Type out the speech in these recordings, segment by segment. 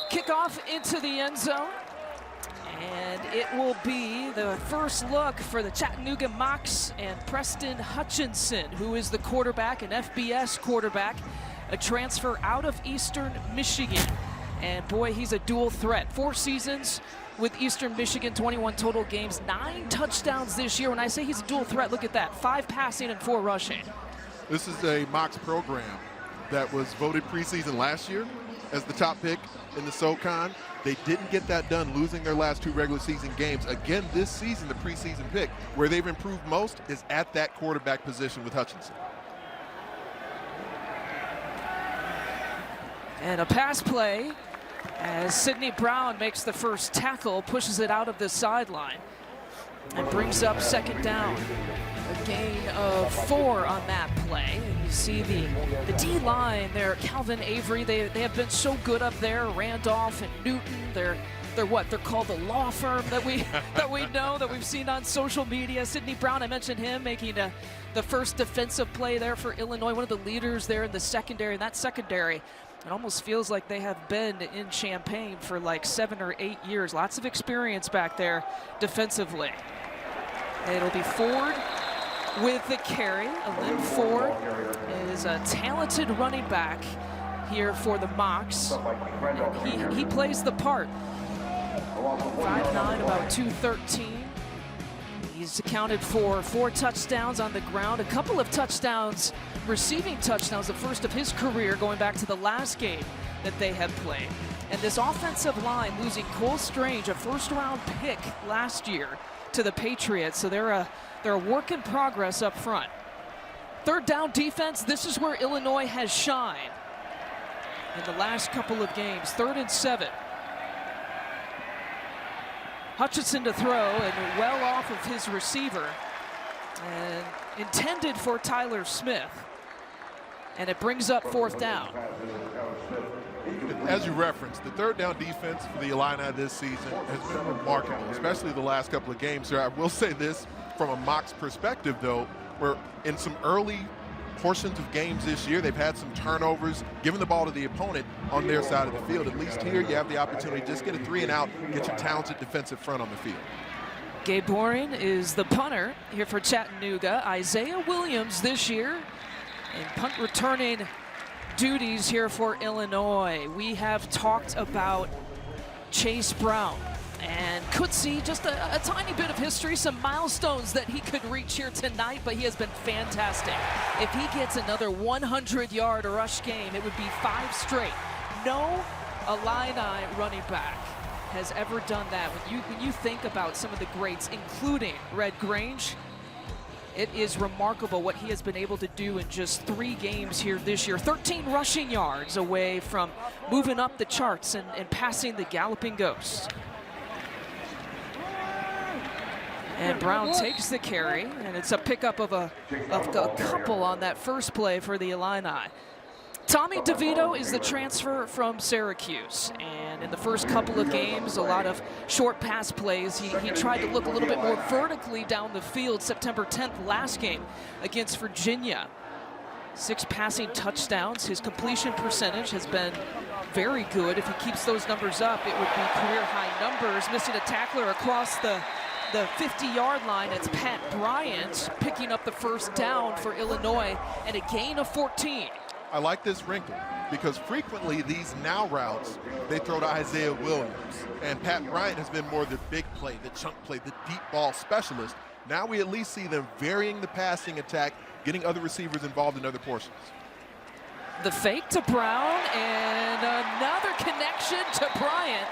Kickoff into the end zone. And it will be the first look for the Chattanooga Mocs and Preston Hutchinson, who is the quarterback, an FBS quarterback, a transfer out of Eastern Michigan. And boy, he's a dual threat. 4 seasons with Eastern Michigan, 21 total games, 9 touchdowns this year. When I say he's a dual threat, look at that, 5 passing and 4 rushing. This is a Mocs program that was voted preseason last year as the top pick in the SoCon. They didn't get that done, losing their last 2 regular season games. Again, this season, the preseason pick, where they've improved most is at that quarterback position with Hutchinson. And a pass play as Sidney Brown makes the first tackle, pushes it out of the sideline, and brings up second down. A gain of 4 on that play. And you see the D-line there, Calvin Avery, they have been so good up there. Randolph and Newton, they're what? They're called the law firm that we know, that we've seen on social media. Sidney Brown, I mentioned him making the first defensive play there for Illinois, one of the leaders there in the secondary. And that secondary, it almost feels like they have been in Champaign for like 7 or 8 years. Lots of experience back there defensively. It'll be Ford with the carry. Lynn Ford is a talented running back here for the Mocs. And he plays the part. 5'9", about 213. He's accounted for 4 touchdowns on the ground, a couple of touchdowns, receiving touchdowns, the first of his career going back to the last game that they had played. And this offensive line losing Cole Strange, a first-round pick last year, to the Patriots. So they're a work in progress up front. Third down defense, this is where Illinois has shined in the last couple of games. 3rd and 7. Hutchinson to throw, and well off of his receiver, and intended for Tyler Smith. And it brings up 4th down. As you referenced, the 3rd down defense for the Illini this season has been remarkable, especially the last couple of games. I will say this from a Mocs perspective, though, where in some early portions of games this year, they've had some turnovers, giving the ball to the opponent on their side of the field. At least here, you have the opportunity to just get a 3 and out, get your talented defensive front on the field. Gabe Boring is the punter here for Chattanooga. Isaiah Williams this year in punt returning duties here for Illinois. We have talked about Chase Brown and could see just a tiny bit of history, some milestones that he could reach here tonight, but he has been fantastic. If he gets another 100-yard rush game, it would be 5 straight. No Illini running back has ever done that. When you think about some of the greats, including Red Grange, it is remarkable what he has been able to do in just 3 games here this year. 13 rushing yards away from moving up the charts and passing the Galloping Ghost. And Brown takes the carry, and it's a pickup of a couple on that first play for the Illini. Tommy DeVito is the transfer from Syracuse, and in the first couple of games, a lot of short pass plays. He tried to look a little bit more vertically down the field. September 10th last game against Virginia. 6 passing touchdowns. His completion percentage has been very good. If he keeps those numbers up, it would be career-high numbers. Missing a tackler across the 50-yard line. It's Pat Bryant picking up the first down for Illinois, and a gain of 14. I like this wrinkle because frequently these now routes, they throw to Isaiah Williams. And Pat Bryant has been more the big play, the chunk play, the deep ball specialist. Now we at least see them varying the passing attack, getting other receivers involved in other portions. The fake to Brown, and another connection to Bryant.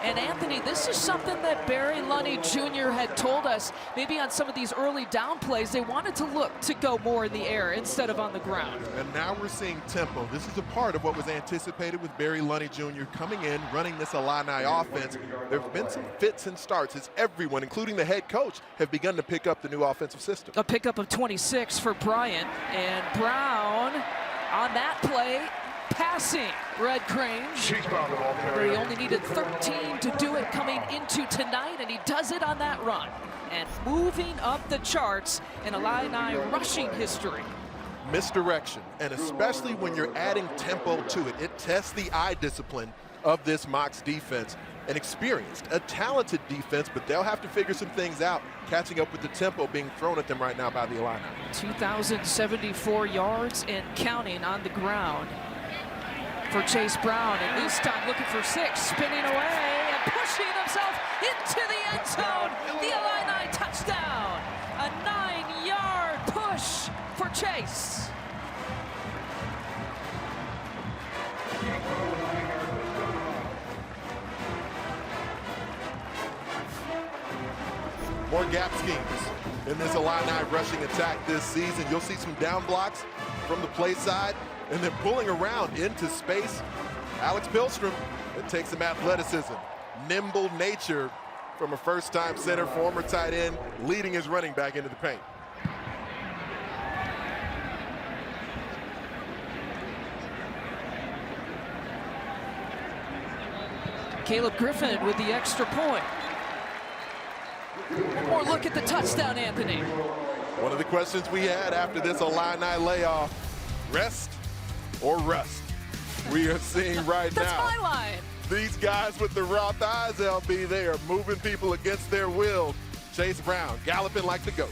And Anthony, this is something that Barry Lunny Jr. had told us. Maybe on some of these early down plays, they wanted to look to go more in the air instead of on the ground. And now we're seeing tempo. This is a part of what was anticipated with Barry Lunny Jr. coming in, running this Illini offense. There have been some fits and starts as everyone, including the head coach, have begun to pick up the new offensive system. A pickup of 26 for Bryant, and Brown on that play, passing Red Grange. He only needed 13 to do it coming into tonight, and he does it on that run. And moving up the charts in Illini rushing history. misdirection, and especially when you're adding tempo to it, it tests the eye discipline of this Mocs defense. An experienced, a talented defense, but they'll have to figure some things out, catching up with the tempo being thrown at them right now by the Illini. 2,074 yards and counting on the ground for Chase Brown, and this time looking for 6, spinning away and pushing himself into the end zone. The Illini touchdown, a 9-yard push for Chase. More gap schemes in this Illini rushing attack this season. You'll see some down blocks from the play side, and then pulling around into space. Alex Pihlstrom, it takes some athleticism, nimble nature from a first-time center, former tight end, leading his running back into the paint. Caleb Griffin with the extra point. One more look at the touchdown, Anthony. One of the questions we had after this Illini layoff, rest or rust? We are seeing right That's now. my line. These guys with the Roth eyes, LB, they are moving people against their will. Chase Brown galloping like the ghost.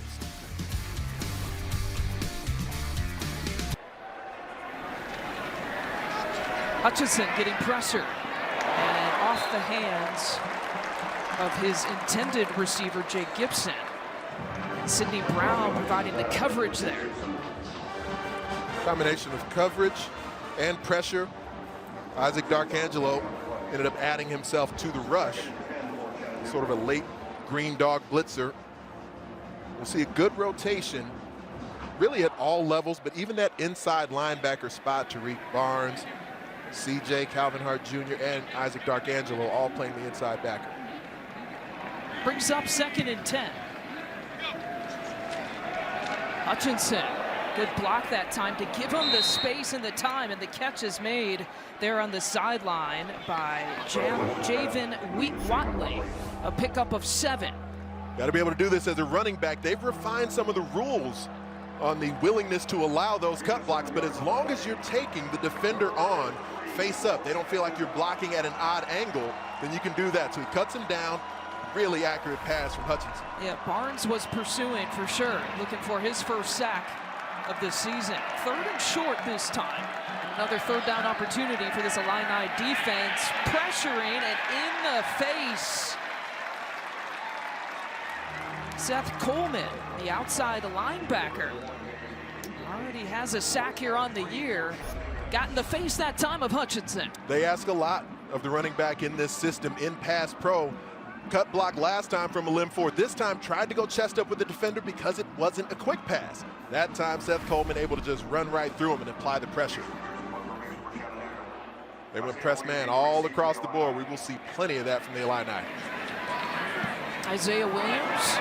Hutchinson getting pressure and off the hands of his intended receiver, Jake Gibson. Sidney Brown providing the coverage there. Combination of coverage and pressure. Isaac Darkangelo ended up adding himself to the rush. Sort of a late green dog blitzer. We'll see a good rotation really at all levels, but even that inside linebacker spot, Tariq Barnes, CJ Calvin Hart Jr., and Isaac Darkangelo all playing the inside backer. Brings up 2nd and 10. Hutchinson, good block that time to give him the space and the time, and the catch is made there on the sideline by Javen Watley, a pickup of 7. Got to be able to do this as a running back. They've refined some of the rules on the willingness to allow those cut blocks, but as long as you're taking the defender on face up, they don't feel like you're blocking at an odd angle, then you can do that. So he cuts him down. Really accurate pass from Hutchinson. Yeah, Barnes was pursuing for sure, looking for his first sack of the season. 3rd and short this time. Another 3rd down opportunity for this Illini defense, pressuring and in the face. Seth Coleman, the outside linebacker, already has a sack here on the year. Got in the face that time of Hutchinson. They ask a lot of the running back in this system in pass pro. Cut block last time from a limb forward. This time tried to go chest up with the defender because it wasn't a quick pass. That time Seth Coleman able to just run right through him and apply the pressure. They went press man all across the board. We will see plenty of that from the Illini. Isaiah Williams.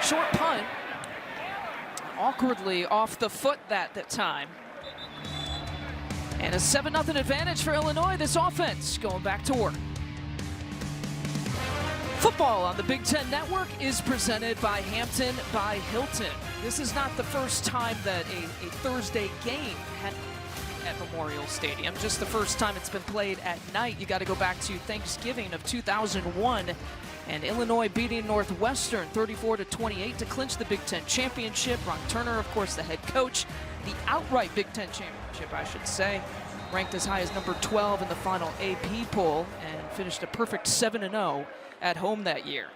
Short punt. Awkwardly off the foot that time. And a 7-0 advantage for Illinois. This offense going back to work. Football on the Big Ten Network is presented by Hampton by Hilton. This is not the first time that a Thursday game at Memorial Stadium, just the first time it's been played at night. You got to go back to Thanksgiving of 2001 and Illinois beating Northwestern 34-28 to clinch the Big Ten championship. Ron Turner, of course, the head coach. The outright Big Ten championship, I should say, ranked as high as number 12 in the final AP poll and finished a perfect 7-0 at home that year.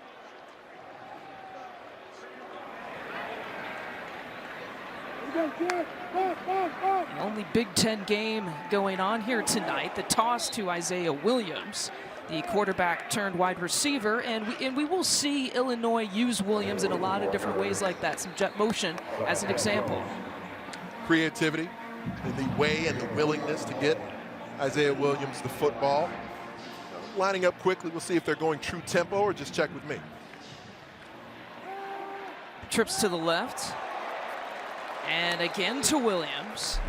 The only Big Ten game going on here tonight, the toss to Isaiah Williams, the quarterback turned wide receiver, and we will see Illinois use Williams in a lot of different ways like that, some jet motion as an example. Creativity in the way and the willingness to get Isaiah Williams the football. Lining up quickly, we'll see if they're going true tempo or just check with me. Trips to the left. And again to Williams.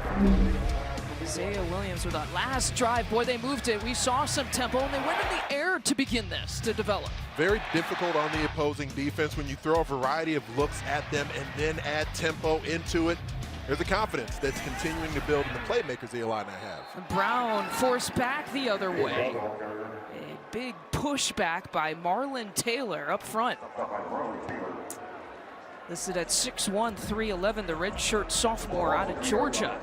Isaiah Williams with that last drive. Boy, they moved it. We saw some tempo, and they went in the air to begin this, to develop. Very difficult on the opposing defense when you throw a variety of looks at them and then add tempo into it. There's a confidence that's continuing to build in the playmakers the Illini have. Brown forced back the other way. A big pushback by Marlon Taylor up front. Listed at 6'1", 311, the redshirt sophomore out of Georgia.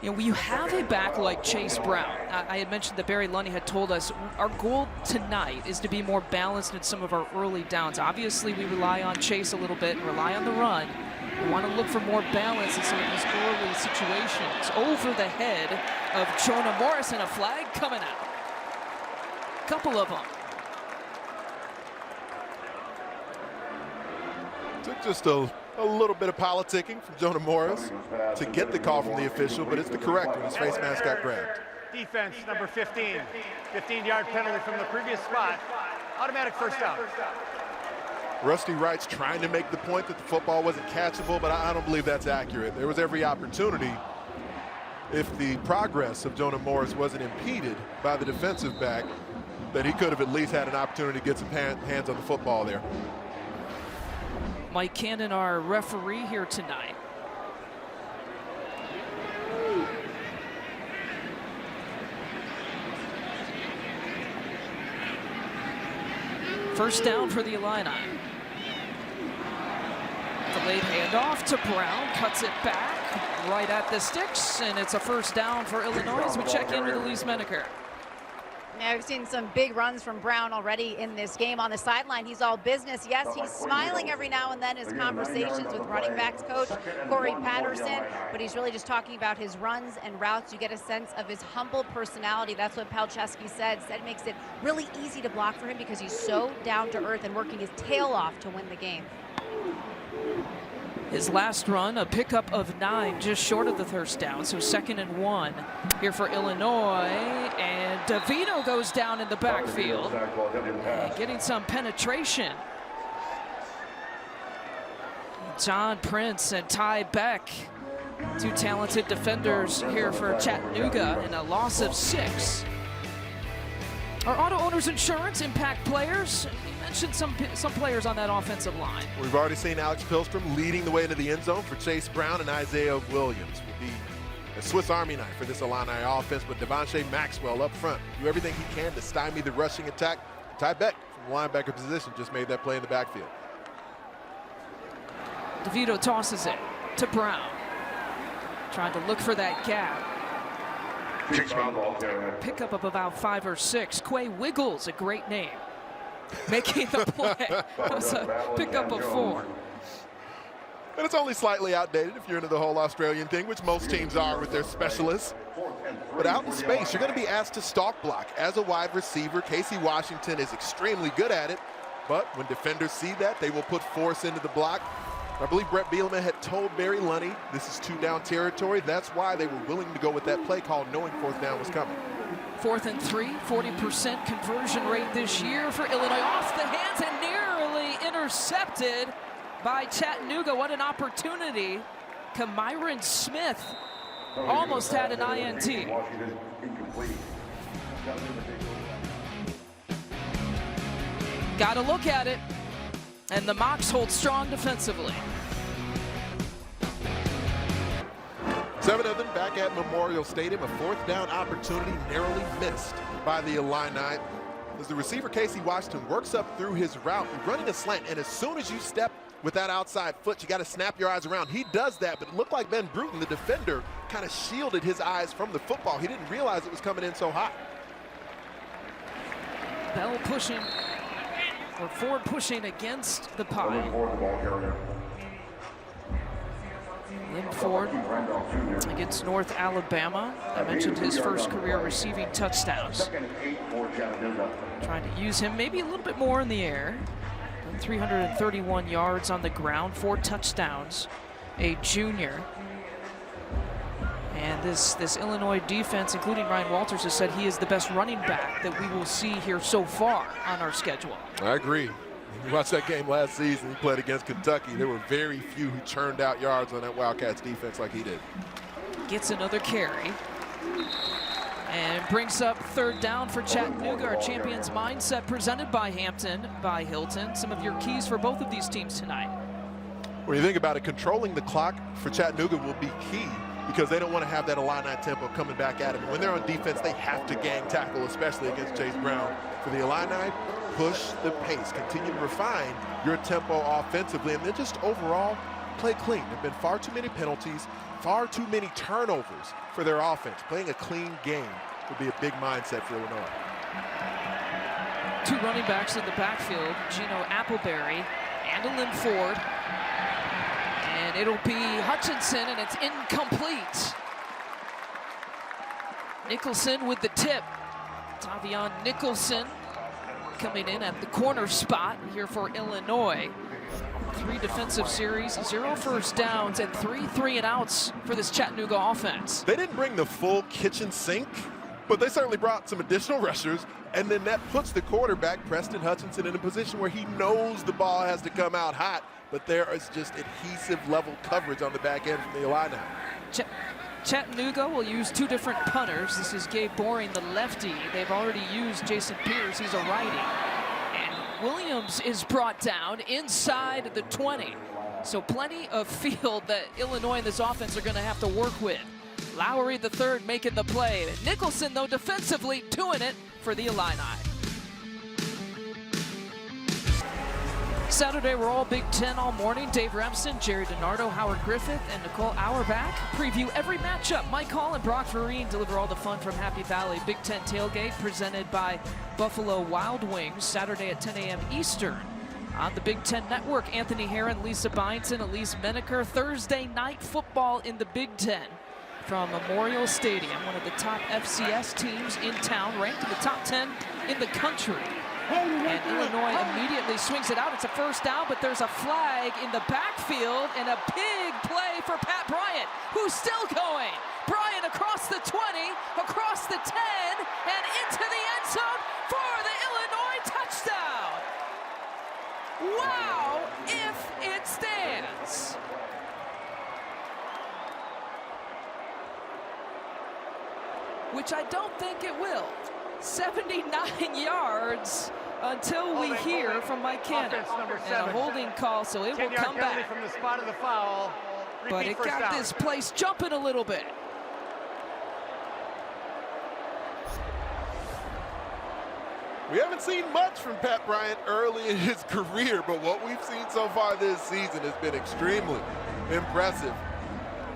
You know, when you have a back like Chase Brown, I had mentioned that Barry Lunny had told us our goal tonight is to be more balanced in some of our early downs. Obviously, we rely on Chase a little bit and rely on the run. We want to look for more balance in some of these early situations. Over the head of Jonah Morris, and a flag coming out. Couple of them. Took just a little bit of politicking from Jonah Morris to get the call from the official, but it's the correct one. His face mask got grabbed. Defense number 15. 15-yard penalty from the previous spot. Automatic first down. Rusty Wright's trying to make the point that the football wasn't catchable, but I don't believe that's accurate. There was every opportunity, if the progress of Jonah Morris wasn't impeded by the defensive back, that he could have at least had an opportunity to get some hands on the football there. Mike Cannon, our referee here tonight. First down for the Illini. Delayed handoff to Brown, cuts it back right at the sticks, and it's a first down for Illinois as we check in with Elise Menaker. Yeah, we've seen some big runs from Brown already in this game. On the sideline, he's all business. Yes, he's smiling every now and then in his conversations with running backs coach Corey Patterson, but he's really just talking about his runs and routes. You get a sense of his humble personality. That's what Palczewski said it makes it really easy to block for him because he's so down to earth and working his tail off to win the game. His last run, a pickup of 9, just short of the first down. So 2nd and 1 here for Illinois. And DeVito goes down in the backfield, and getting some penetration. John Prince and Ty Beck, two talented defenders here for Chattanooga, and a loss of 6. Our Auto Owners Insurance impact players. Mentioned some players on that offensive line. We've already seen Alex Pihlstrom leading the way into the end zone for Chase Brown, and Isaiah Williams will be a Swiss Army knife for this Illini offense, but Devontae Maxwell up front do everything he can to stymie the rushing attack. Ty Beck from linebacker position just made that play in the backfield. DeVito tosses it to Brown, trying to look for that gap. Pickup of about 5 or 6. Quay Wiggles, a great name, making the play. That was a pickup of 4. And it's only slightly outdated if you're into the whole Australian thing, which most teams are with their specialists. But out in space, you're going to be asked to stalk block. As a wide receiver, Casey Washington is extremely good at it. But when defenders see that, they will put force into the block. I believe Brett Bielema had told Barry Lunny this is 2-down territory. That's why they were willing to go with that play call, knowing 4th down was coming. 4th and 3, 40% conversion rate this year for Illinois. Off the hands and nearly intercepted by Chattanooga. What an opportunity. Kamyron Smith almost had an INT. Got to look at it. And the Mocs hold strong defensively. 7 of them back at Memorial Stadium. A 4th down opportunity narrowly missed by the Illini. As the receiver, Casey Washington, works up through his route, running a slant. And as soon as you step with that outside foot, you got to snap your eyes around. He does that, but it looked like Ben Bruton, the defender, kind of shielded his eyes from the football. He didn't realize it was coming in so hot. Bell pushing, or Ford pushing against the pile. Lynn Ford against North Alabama. I mentioned his first career receiving touchdowns. Trying to use him maybe a little bit more in the air. 331 yards on the ground, 4 touchdowns, a junior. And this Illinois defense, including Ryan Walters, has said he is the best running back that we will see here so far on our schedule. I agree. You watched that game last season, he played against Kentucky. There were very few who churned out yards on that Wildcats defense like he did. gets another carry. And brings up third down for Chattanooga. Our Champions Mindset presented by Hampton, by Hilton. Some of your keys for both of these teams tonight. When you think about it, controlling the clock for Chattanooga will be key because they don't want to have that Illini tempo coming back at them. When they're on defense, they have to gang tackle, especially against Chase Brown. For the Illini, push the pace, continue to refine your tempo offensively, and then just overall play clean. There have been far too many penalties, far too many turnovers for their offense. Playing a clean game would be a big mindset for Illinois. Two running backs in the backfield, Gino Appleberry and Lynn Ford. And it'll be Hutchinson, and it's incomplete. Nicholson with the tip. Tavion Nicholson coming in at the corner spot here for Illinois. 3 defensive series, 0 first downs, and 3 3-and-outs for this Chattanooga offense. They didn't bring the full kitchen sink, but they certainly brought some additional rushers, and then that puts the quarterback, Preston Hutchinson, in a position where he knows the ball has to come out hot, but there is just adhesive level coverage on the back end from the Illini. Chattanooga will use 2 different punters. This is Gabe Boring, the lefty. They've already used Jason Pierce, he's a righty. Williams is brought down inside the 20. So plenty of field that Illinois and this offense are going to have to work with. Lowry the third making the play. Nicholson, though, defensively doing it for the Illini. Saturday, we're all Big Ten all morning. Dave Remsen, Jerry DiNardo, Howard Griffith, and Nicole Auerbach preview every matchup. Mike Hall and Brock Vereen deliver all the fun from Happy Valley. Big Ten Tailgate presented by Buffalo Wild Wings, Saturday at 10 a.m. Eastern. On the Big Ten Network, Anthony Herron, Lisa Byington, Elise Menaker. Thursday night football in the Big Ten from Memorial Stadium, one of the top FCS teams in town, ranked in the top 10 in the country. And Illinois immediately swings it out. It's a first down, but there's a flag in the backfield and a big play for Pat Bryant, who's still going. Bryant across the 20, across the 10, and into the end zone for the Illinois touchdown. Wow, if it stands. Which I don't think it will. 79 yards until we hear from Mike Cannon. And a holding call, so it will come back. From the spot of the foul. But it got this place jumping a little bit. We haven't seen much from Pat Bryant early in his career, but what we've seen so far this season has been extremely impressive.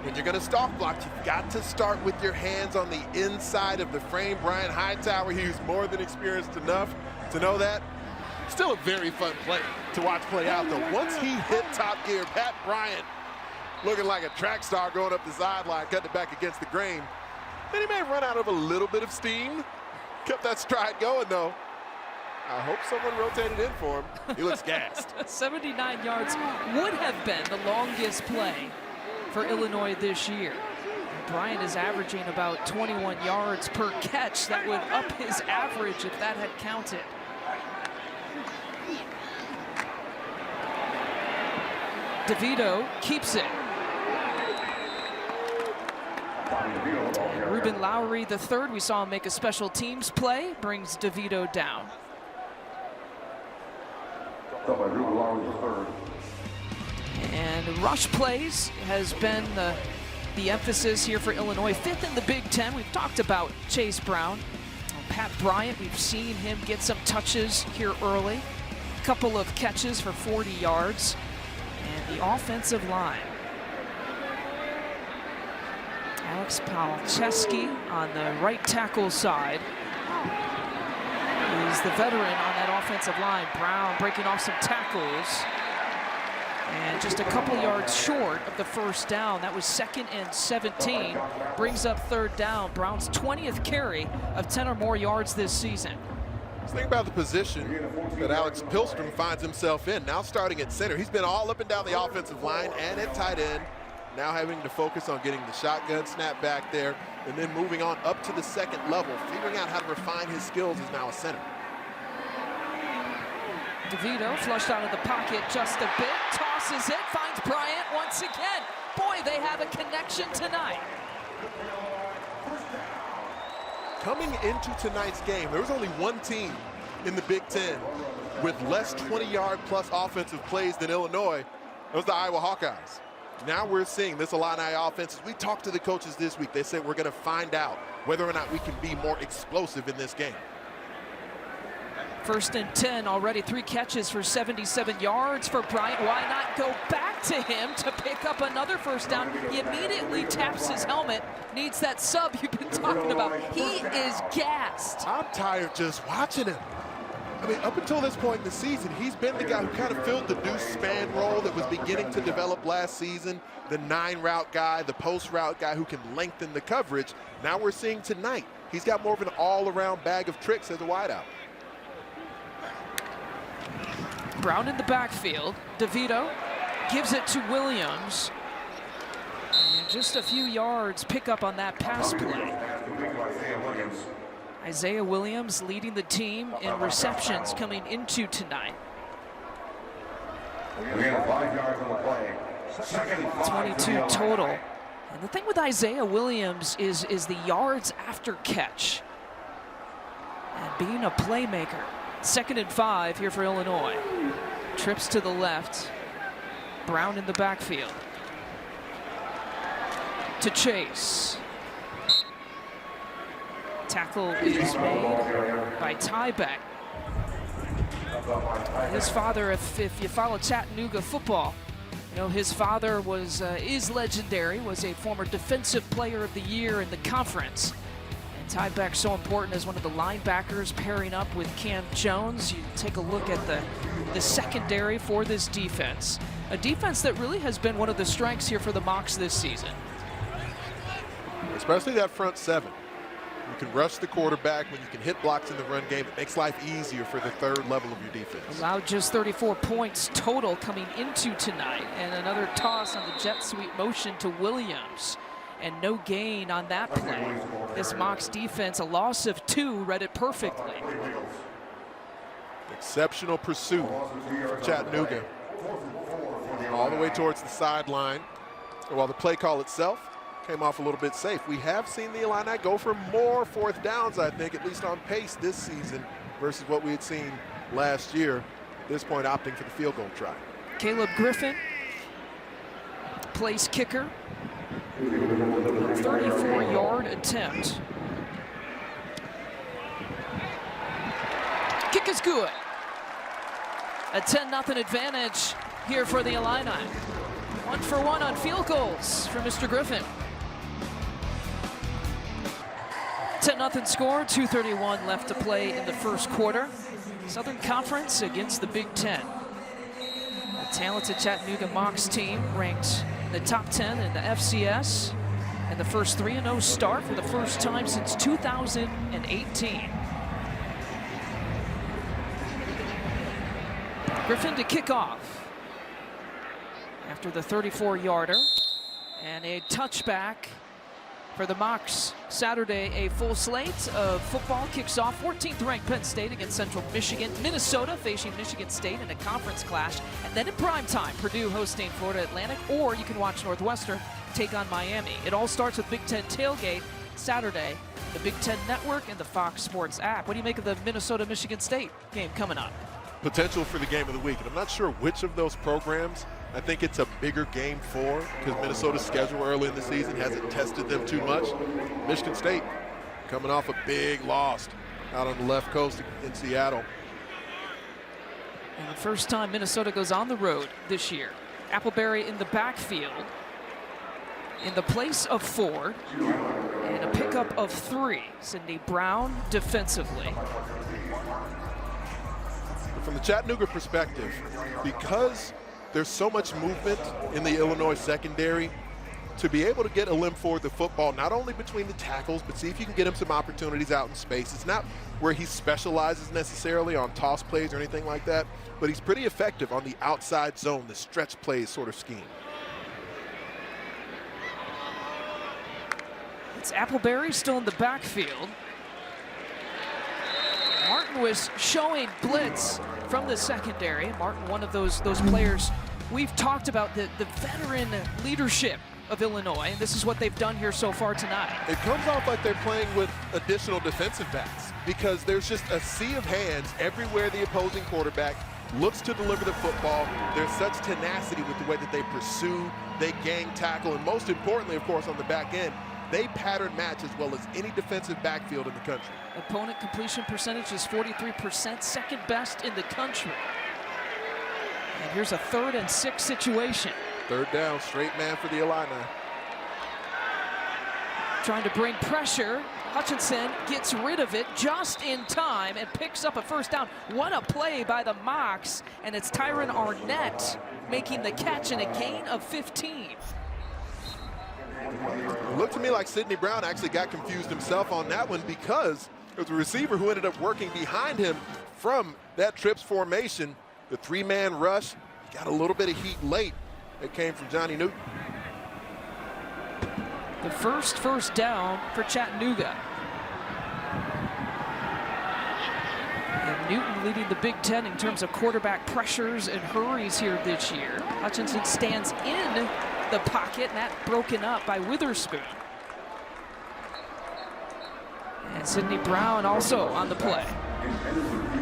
When you're going to stalk block, you've got to start with your hands on the inside of the frame. Brian Hightower, he's more than experienced enough to know that. Still a very fun play to watch play out, though. Once he hit top gear, Pat Bryant looking like a track star going up the sideline, cutting it back against the grain. Then he may run out of a little bit of steam. Kept that stride going, though. I hope someone rotated in for him. He looks gassed. 79 yards would have been the longest play for Illinois this year. Bryant is averaging about 21 yards per catch. That would up his average if that had counted. DeVito keeps it. Ruben Lowry the third, we saw him make a special teams play, brings DeVito down. And rush plays has been the emphasis here for Illinois. 5th in the Big Ten. We've talked about Chase Brown. Pat Bryant, we've seen him get some touches here early. A couple of catches for 40 yards. And the offensive line. Alex Palczewski on the right tackle side. He's the veteran on that offensive line. Brown breaking off some tackles. And just a couple yards short of the first down. That was 2nd and 17. Brings up 3rd down. Brown's 20th carry of 10 or more yards this season. Let's think about the position that Alex Pihlstrom finds himself in. Now starting at center. He's been all up and down the offensive line and at tight end. Now having to focus on getting the shotgun snap back there and then moving on up to the 2nd level. Figuring out how to refine his skills as now a center. DeVito flushed out of the pocket just a bit, tosses it, finds Bryant once again. Boy, they have a connection tonight. Coming into tonight's game, there was only one team in the Big Ten with less 20-yard-plus offensive plays than Illinois. It was the Iowa Hawkeyes. Now we're seeing this Illini offense. We talked to the coaches this week. They said we're going to find out whether or not we can be more explosive in this game. 1st and 10, already 3 catches for 77 yards for Bryant. Why not go back to him to pick up another first down? He immediately taps his helmet, needs that sub you've been talking about. He is gassed. I'm tired just watching him. I mean, up until this point in the season, he's been the guy who kind of filled the deuce span role that was beginning to develop last season, the 9-route guy, the post route guy who can lengthen the coverage. Now we're seeing tonight, he's got more of an all-around bag of tricks as a wideout. Brown in the backfield. DeVito gives it to Williams. And just a few yards pick up on that pass play. Isaiah Williams leading the team in receptions coming into tonight. 22 total. And the thing with Isaiah Williams is the yards after catch. And being a playmaker. 2nd and 5 here for Illinois. Trips to the left. Brown in the backfield. To Chase. Tackle is made by Tybeck. His father, if you follow Chattanooga football, you know his father is legendary, was a former defensive player of the year in the conference. And Tybeck so important as one of the linebackers pairing up with Cam Jones. You take a look at the secondary for this defense. A defense that really has been one of the strengths here for the Mocs this season. Especially that front 7. You can rush the quarterback when you can hit blocks in the run game. It makes life easier for the 3rd level of your defense. Allowed just 34 points total coming into tonight. And another toss on the jet sweep motion to Williams. And no gain on that play. This Mocs defense, a loss of 2, read it perfectly. Exceptional pursuit from Chattanooga. All the way towards the sideline. While the play call itself came off a little bit safe. We have seen the Illini go for more 4th downs, I think, at least on pace this season versus what we had seen last year. At this point, opting for the field goal try. Caleb Griffin, place kicker. 34-yard attempt. Kick is good. A 10-0 advantage here for the Illini. 1 for 1 on field goals for Mr. Griffin. 10-0 score, 2:31 left to play in the 1st quarter. Southern Conference against the Big Ten. A talented Chattanooga Mocs team ranked in the top 10 in the FCS. And the first 3-0 start for the first time since 2018. Griffin to kick off after the 34-yarder. And a touchback for the Mocs. Saturday, a full slate of football kicks off. 14th ranked Penn State against Central Michigan. Minnesota facing Michigan State in a conference clash. And then in prime time, Purdue hosting Florida Atlantic. Or you can watch Northwestern take on Miami. It all starts with Big Ten Tailgate Saturday, the Big Ten Network and the Fox Sports app. What do you make of the Minnesota-Michigan State game coming up? Potential for the game of the week. And I'm not sure which of those programs I think it's a bigger game for, because Minnesota's schedule early in the season hasn't tested them too much. Michigan State coming off a big loss out on the left coast in Seattle. And the first time Minnesota goes on the road this year. Appleberry in the backfield in the place of Ford, and a pickup of 3. Sidney Brown defensively. From the Chattanooga perspective, because there's so much movement in the Illinois secondary, to be able to get a limb forward the football, not only between the tackles, but see if you can get him some opportunities out in space. It's not where he specializes necessarily on toss plays or anything like that, but he's pretty effective on the outside zone, the stretch plays sort of scheme. It's Appleberry still in the backfield. Martin was showing blitz from the secondary. Martin, one of those players we've talked about, the veteran leadership of Illinois, and this is what they've done here so far tonight. It comes off like they're playing with additional defensive backs because there's just a sea of hands everywhere the opposing quarterback looks to deliver the football. There's such tenacity with the way that they pursue, they gang tackle, and most importantly, of course, on the back end, they pattern match as well as any defensive backfield in the country. Opponent completion percentage is 43%, second best in the country. And here's a 3rd and 6 situation. 3rd down, straight man for the Illini. Trying to bring pressure. Hutchinson gets rid of it just in time and picks up a 1st down. What a play by the Mocs, and it's Tyron Arnett making the catch and a gain of 15. It looked to me like Sidney Brown actually got confused himself on that one because it was a receiver who ended up working behind him from that trips formation. The 3-man rush, he got a little bit of heat late. It came from Johnny Newton. The first down for Chattanooga. And Newton leading the Big Ten in terms of quarterback pressures and hurries here this year. Hutchinson stands in the pocket, and that broken up by Witherspoon. And Sidney Brown also on the play.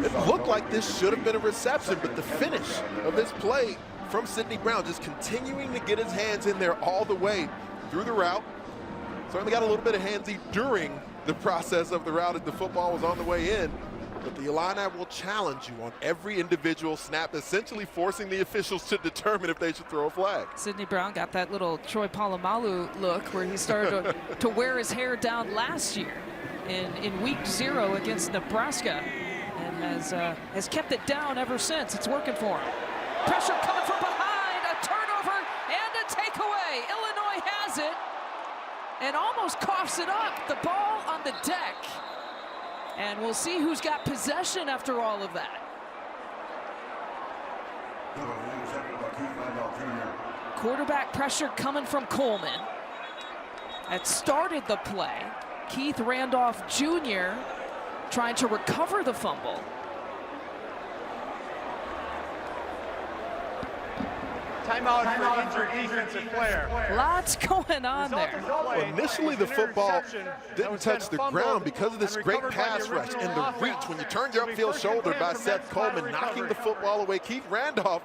It looked like this should have been a reception, but the finish of this play from Sidney Brown, just continuing to get his hands in there all the way through the route. Certainly got a little bit of handsy during the process of the route as the football was on the way in. But the Illini will challenge you on every individual snap, essentially forcing the officials to determine if they should throw a flag. Sidney Brown got that little Troy Polamalu look where he started to wear his hair down last year in week 0 against Nebraska, and has kept it down ever since. It's working for him. Pressure coming from behind, a turnover and a takeaway. Illinois has it and almost coughs it up. The ball on the deck. And we'll see who's got possession after all of that. Quarterback pressure coming from Coleman. That started the play. Keith Randolph Jr. trying to recover the fumble. Timeout for injured defensive player. Lots going on there. Well, initially the football didn't touch the ground because of this great pass rush and the reach. When you turn your upfield shoulder by Seth Coleman, knocking the football away. Keith Randolph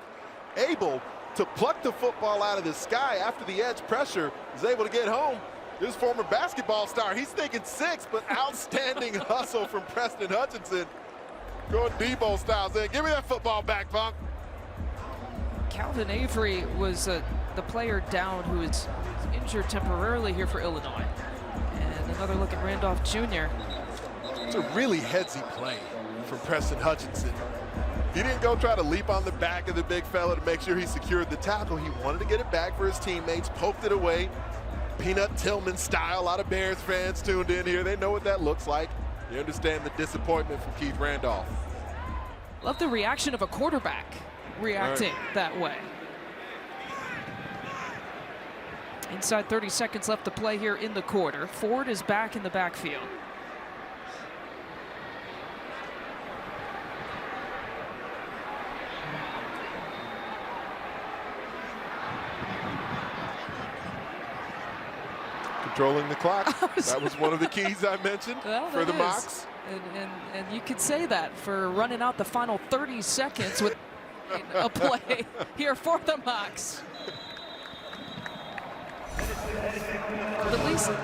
able to pluck the football out of the sky after the edge pressure, is able to get home. This former basketball star, he's thinking 6, but outstanding hustle from Preston Hutchinson. Going Debo style, saying, give me that football back, punk. Calvin Avery was the player down who is injured temporarily here for Illinois. And another look at Randolph Jr. It's a really headsy play from Preston Hutchinson. He didn't go try to leap on the back of the big fella to make sure he secured the tackle. He wanted to get it back for his teammates, poked it away. Peanut Tillman style. A lot of Bears fans tuned in here. They know what that looks like. They understand the disappointment from Keith Randolph. Love the reaction of a quarterback reacting that way. Inside 30 seconds left to play here in the quarter. Ford is back in the backfield. Controlling the clock. That was one of the keys I mentioned for the Mocs. And you could say that for running out the final 30 seconds with a play here for the Mocs.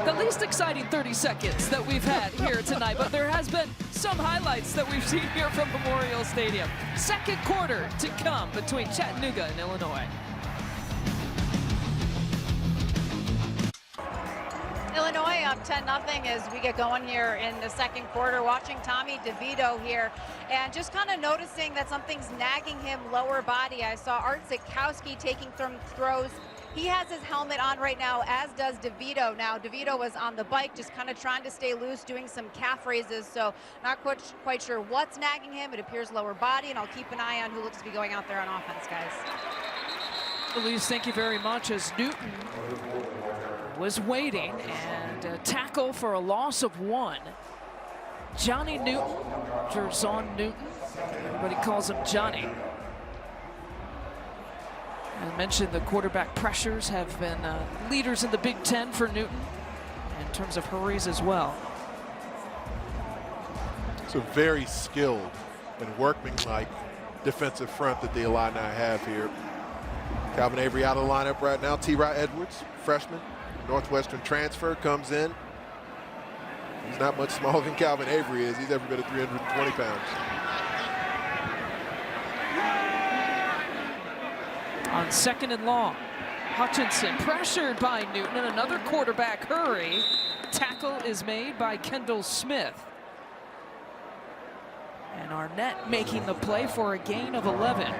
The least exciting 30 seconds that we've had here tonight, but there has been some highlights that we've seen here from Memorial Stadium. Second quarter to come between Chattanooga and Illinois. Illinois up 10-0 as we get going here in the second quarter. Watching Tommy DeVito here and just kind of noticing that something's nagging him lower body. I saw Art Zikowski taking some throws. He has his helmet on right now, as does DeVito. Now, DeVito was on the bike, just kind of trying to stay loose, doing some calf raises, so not quite sure what's nagging him. It appears lower body, and I'll keep an eye on who looks to be going out there on offense, guys. Elise, thank you very much. As Newton was waiting, and a tackle for a loss of 1. Johnny Newton, Jerzon Newton, everybody calls him Johnny. I mentioned the quarterback pressures have been leaders in the Big Ten for Newton in terms of hurries as well. It's a very skilled and workmanlike defensive front that the Illini have here. Calvin Avery out of the lineup right now. T.Rod Edwards, freshman, Northwestern transfer, comes in. He's not much smaller than Calvin Avery is. He's every bit of 320 pounds. On 2nd and long, Hutchinson pressured by Newton and another quarterback hurry. Tackle is made by Kendall Smith. And Arnett making the play for a gain of 11.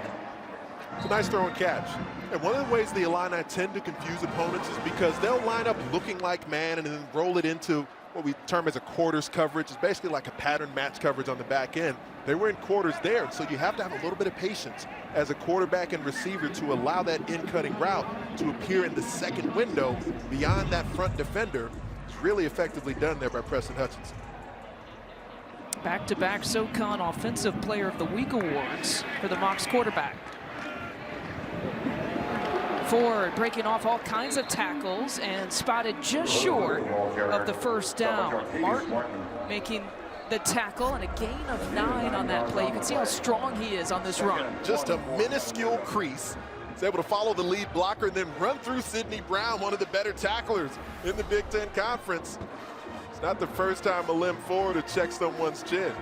It's a nice throw and catch. And one of the ways the Illini tend to confuse opponents is because they'll line up looking like man and then roll it into what we term as a quarters coverage. It's basically like a pattern match coverage on the back end. They were in quarters there, so you have to have a little bit of patience as a quarterback and receiver to allow that in-cutting route to appear in the second window beyond that front defender. It's really effectively done there by Preston Hutchinson. Back-to-back SoCon Offensive Player of the Week awards for the Mocs quarterback. Ford breaking off all kinds of tackles and spotted just short of the first down. Martin making the tackle and a gain of 9 on that play. You can see how strong he is on this run. Just a minuscule crease. He's able to follow the lead blocker and then run through Sidney Brown, one of the better tacklers in the Big Ten Conference. It's not the first time a limb forward to check someone's chin.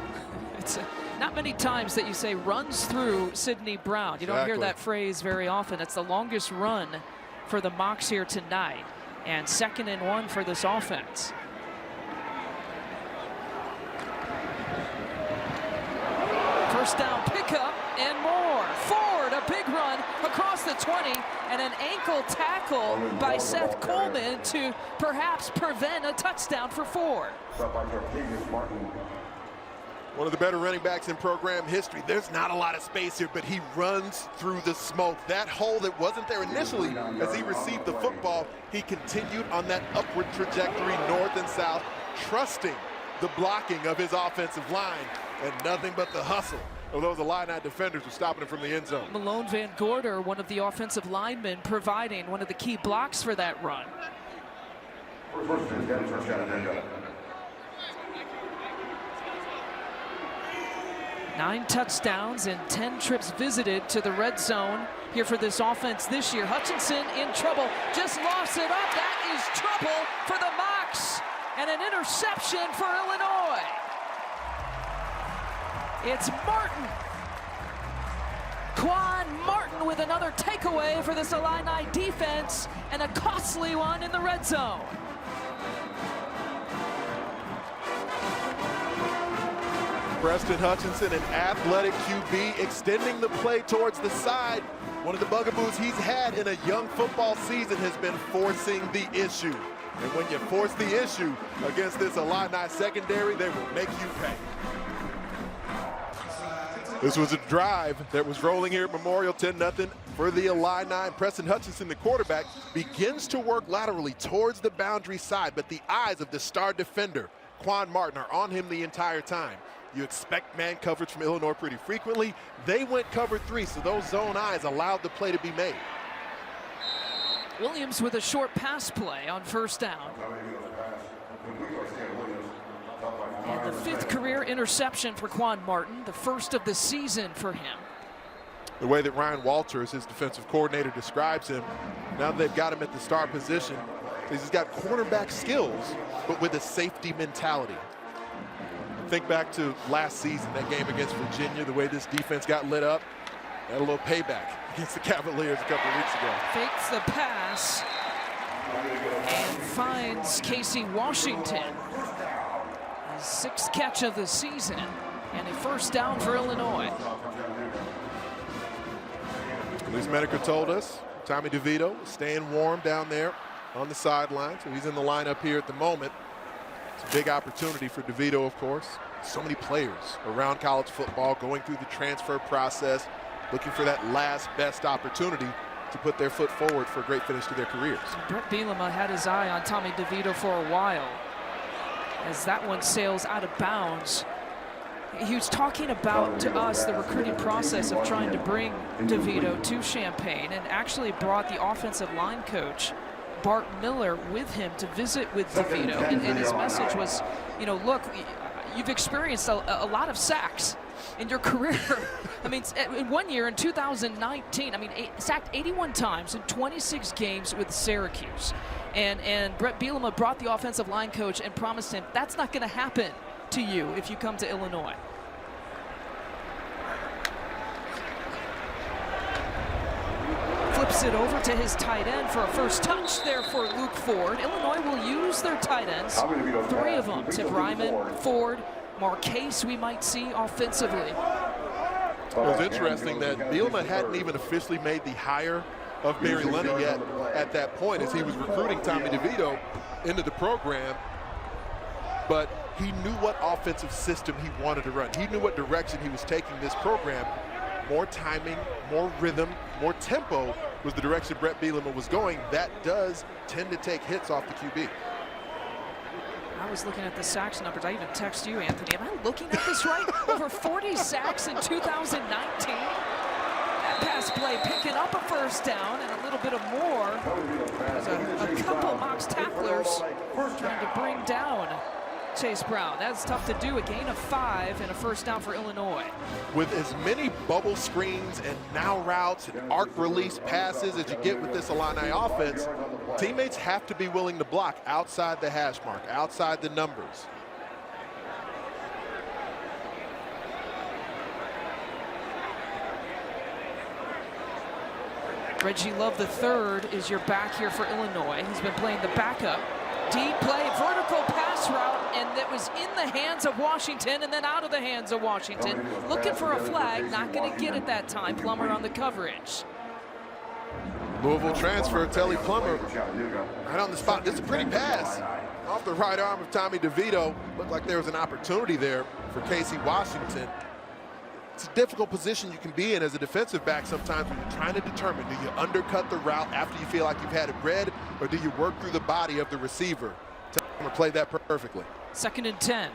It's not many times that you say runs through Sidney Brown. You don't hear that phrase very often. It's the longest run for the Mocs here tonight. And 2nd and 1 for this offense. First down pickup and more. Ford, a big run across the 20 and an ankle tackle by Seth Coleman to perhaps prevent a touchdown for Ford. One of the better running backs in program history. There's not a lot of space here, but he runs through the smoke. That hole that wasn't there initially as he received the football, he continued on that upward trajectory north and south, trusting the blocking of his offensive line, and nothing but the hustle of those Illini defenders were stopping him from the end zone. Malone Van Gorder, one of the offensive linemen, providing one of the key blocks for that run. 9 touchdowns and 10 trips visited to the red zone here for this offense this year. Hutchinson in trouble, just lost it up. That is trouble for the Mocs and an interception for Illinois. It's Martin. Quan Martin with another takeaway for this Illini defense and a costly one in the red zone. Preston Hutchinson, an athletic QB, extending the play towards the side. One of the bugaboos he's had in a young football season has been forcing the issue. And when you force the issue against this Illini secondary, they will make you pay. This was a drive that was rolling here at Memorial, 10-0 for the Illini. Preston Hutchinson, the quarterback, begins to work laterally towards the boundary side, but the eyes of the star defender, Quan Martin, are on him the entire time. You expect man coverage from Illinois pretty frequently. They went cover 3, so those zone eyes allowed the play to be made. Williams with a short pass play on first down. And the 5th career interception for Quan Martin, the first of the season for him. The way that Ryan Walters, his defensive coordinator, describes him, now that they've got him at the star position, he's got cornerback skills, but with a safety mentality. Think back to last season, that game against Virginia, the way this defense got lit up. Had a little payback against the Cavaliers a couple of weeks ago. Fakes the pass and finds Casey Washington. His 6th catch of the season and a first down for Illinois. Luis Medica told us Tommy DeVito staying warm down there on the sideline, so he's in the lineup here at the moment. It's a big opportunity for DeVito, of course. So many players around college football going through the transfer process, looking for that last best opportunity to put their foot forward for a great finish to their careers. Brett Bielema had his eye on Tommy DeVito for a while, as that one sails out of bounds He was talking about to us the recruiting process of trying to bring DeVito to Champaign, and actually brought the offensive line coach Bart Miller with him to visit with DeVito. And his message was, you know, look, you've experienced a lot of sacks in your career. I mean, in 1 year, in 2019, I mean, sacked 81 times in 26 games with Syracuse. And Brett Bielema brought the offensive line coach and promised him that's not going to happen to you if you come to Illinois. Flips it over to his tight end for a first touch there for Luke Ford. Illinois will use their tight ends, 3 of them, Tim Ryman, Ford, Marquise we might see offensively. It was interesting that Bielema hadn't even officially made the hire of Barry Lundy yet at that point as he was recruiting Tommy DeVito into the program. But he knew what offensive system he wanted to run. He knew what direction he was taking this program. More timing, more rhythm, more tempo was the direction Brett Bielema was going. That does tend to take hits off the QB. I was looking at the sacks numbers. I even text you, Anthony. Am I looking at this right? Over 40 sacks in 2019. That pass play picking up a first down and a little bit of more. There's a couple Mox tacklers trying to bring down Chase Brown. That's tough to do. A gain of 5 and a first down for Illinois. With as many bubble screens and now routes and arc release passes as you get with this Illini offense, teammates have to be willing to block outside the hash mark, outside the numbers. Reggie Love III is your back here for Illinois. He's been playing the backup. Deep play, vertical pass route, and it was in the hands of Washington and then out of the hands of Washington. Looking for a flag, not going to get it that time. Plummer on the coverage. Louisville transfer, Telly Plummer, right on the spot. This is a pretty pass off the right arm of Tommy DeVito. Looked like there was an opportunity there for Casey Washington. It's a difficult position you can be in as a defensive back sometimes when you're trying to determine, do you undercut the route after you feel like you've had it read, or do you work through the body of the receiver? Plummer played that perfectly. 2nd and 10.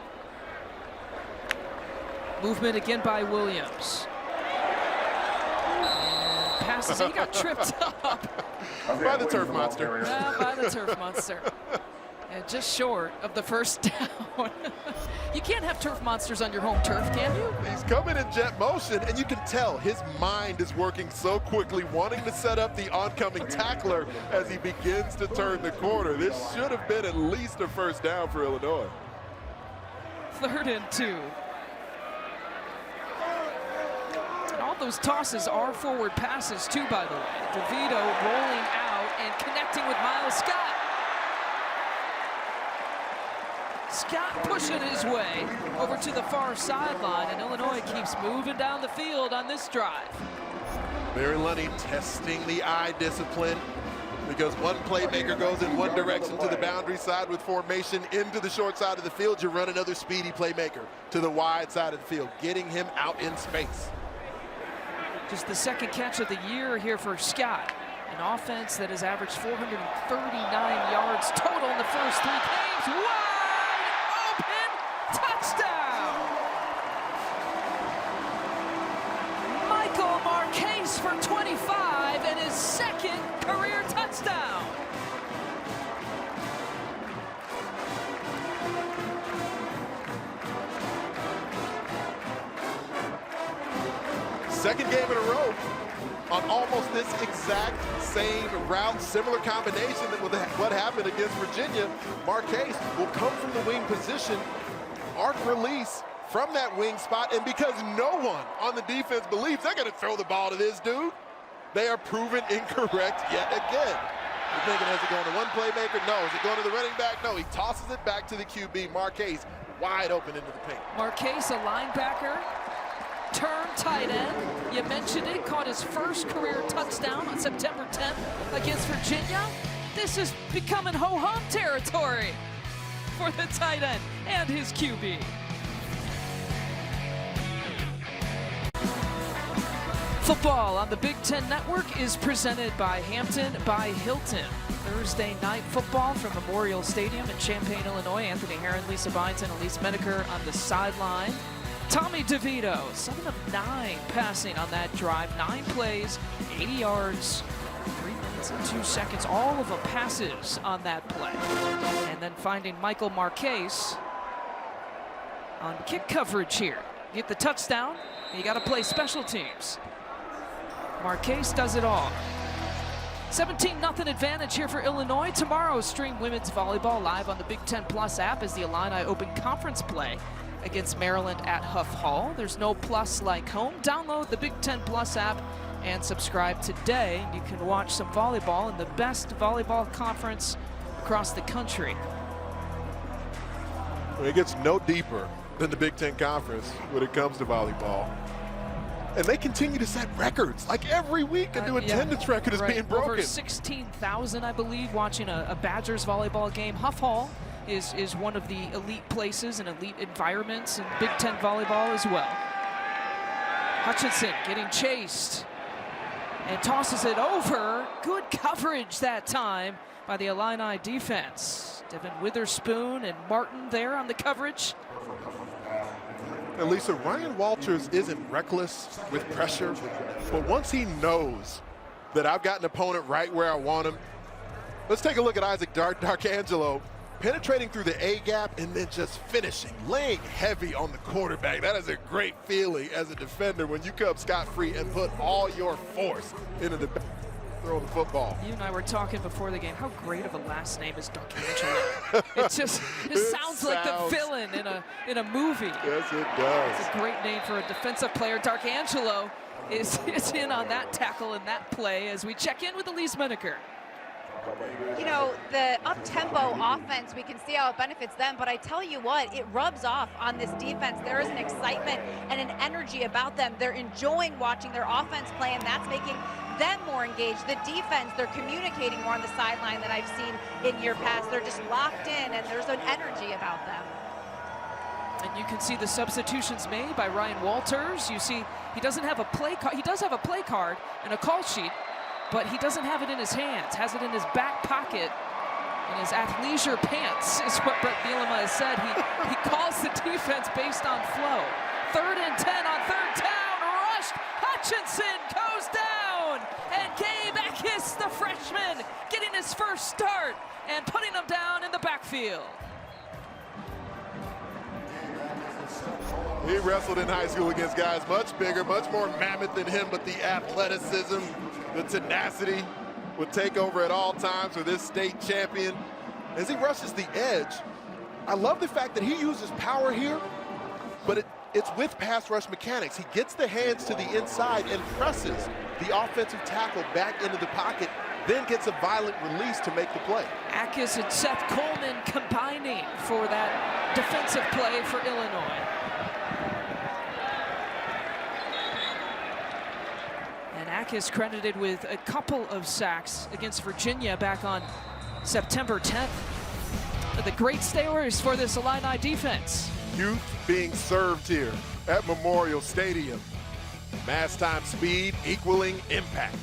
Movement again by Williams. And passes, he got tripped up. By the turf monster. By the turf monster. And just short of the first down. You can't have turf monsters on your home turf, can you? He's coming in jet motion, and you can tell his mind is working so quickly, wanting to set up the oncoming tackler as he begins to turn the corner. This should have been at least a first down for Illinois. 3rd and 2. And all those tosses are forward passes, too, by the way. DeVito rolling out and connecting with Miles Scott. Scott pushing his way over to the far sideline, and Illinois keeps moving down the field on this drive. Barry Lundy testing the eye discipline, because one playmaker goes in one direction to the boundary side with formation into the short side of the field. You run another speedy playmaker to the wide side of the field, getting him out in space. Just the 2nd catch of the year here for Scott. An offense that has averaged 439 yards total in the first 3 games. Wide open touchdown! Michael Marquise for 25 and his 2nd career touchdown. Second game in a row on almost this exact same route, similar combination with what happened against Virginia. Marquise will come from the wing position, arc release from that wing spot, and because no one on the defense believes they're going to throw the ball to this dude, they are proven incorrect yet again. You're thinking, is it going to one playmaker? No. Is it going to the running back? No. He tosses it back to the QB. Marquise wide open into the paint. Marquise, a linebacker, turn tight end. You mentioned it, caught his first career touchdown on September 10th against Virginia. This is becoming ho-hum territory for the tight end and his QB. Football on the Big Ten Network is presented by Hampton by Hilton. Thursday night football from Memorial Stadium in Champaign, Illinois. Anthony Herron, Lisa Byington, Elise Menaker on the sideline. Tommy DeVito, 7 of 9 passing on that drive. 9 plays, 80 yards, 3 minutes and 2 seconds. All of the passes on that play. And then finding Michael Marquez on kick coverage here. Get the touchdown, and you got to play special teams. Marquez does it all. 17-0 advantage here for Illinois. Tomorrow, stream women's volleyball live on the Big Ten Plus app as the Illini open conference play against Maryland at Huff Hall. There's no plus like home. Download the Big Ten Plus app and subscribe today. You can watch some volleyball in the best volleyball conference across the country. It gets no deeper than the Big Ten Conference when it comes to volleyball. And they continue to set records. Like every week, a new attendance record is being broken. Over 16,000, I believe, watching a Badgers volleyball game. Huff Hall is one of the elite places and elite environments in Big Ten volleyball as well. Hutchinson getting chased and tosses it over. Good coverage that time by the Illini defense. Devin Witherspoon and Martin there on the coverage. And Lisa, Ryan Walters isn't reckless with pressure, but once he knows that I've got an opponent right where I want him, let's take a look at Isaac Darkangelo penetrating through the A gap and then just finishing, laying heavy on the quarterback. That is a great feeling as a defender when you come scot-free and put all your force into the throw the football. You and I were talking before the game. How great of a last name is Darkangelo? It sounds like the villain in a movie. Yes, it does. It's a great name for a defensive player. Darkangelo is in on that tackle and that play as we check in with Elise Menaker. You know, the up-tempo offense, we can see how it benefits them, but I tell you what, it rubs off on this defense. There is an excitement and an energy about them. They're enjoying watching their offense play, and that's making them more engaged. The defense, they're communicating more on the sideline than I've seen in year past. They're just locked in, and there's an energy about them. And you can see the substitutions made by Ryan Walters. You see he doesn't have a play card. He does have a play card and a call sheet, but he doesn't have it in his hands, has it in his back pocket, in his athleisure pants, is what Brett Bielema has said. He calls the defense based on flow. 3rd and 10 on 3rd down, rushed, Hutchinson goes down, and Gabe Eckes, the freshman, getting his first start and putting him down in the backfield. He wrestled in high school against guys much bigger, much more mammoth than him, but the athleticism, the tenacity would take over at all times for this state champion. As he rushes the edge, I love the fact that he uses power here, but it's with pass rush mechanics. He gets the hands to the inside and presses the offensive tackle back into the pocket, then gets a violent release to make the play. Eckes and Seth Coleman combining for that defensive play for Illinois. Eckes credited with a couple of sacks against Virginia back on September 10th. The great stayers for this Illini defense. Youth being served here at Memorial Stadium. Mass time speed equaling impact.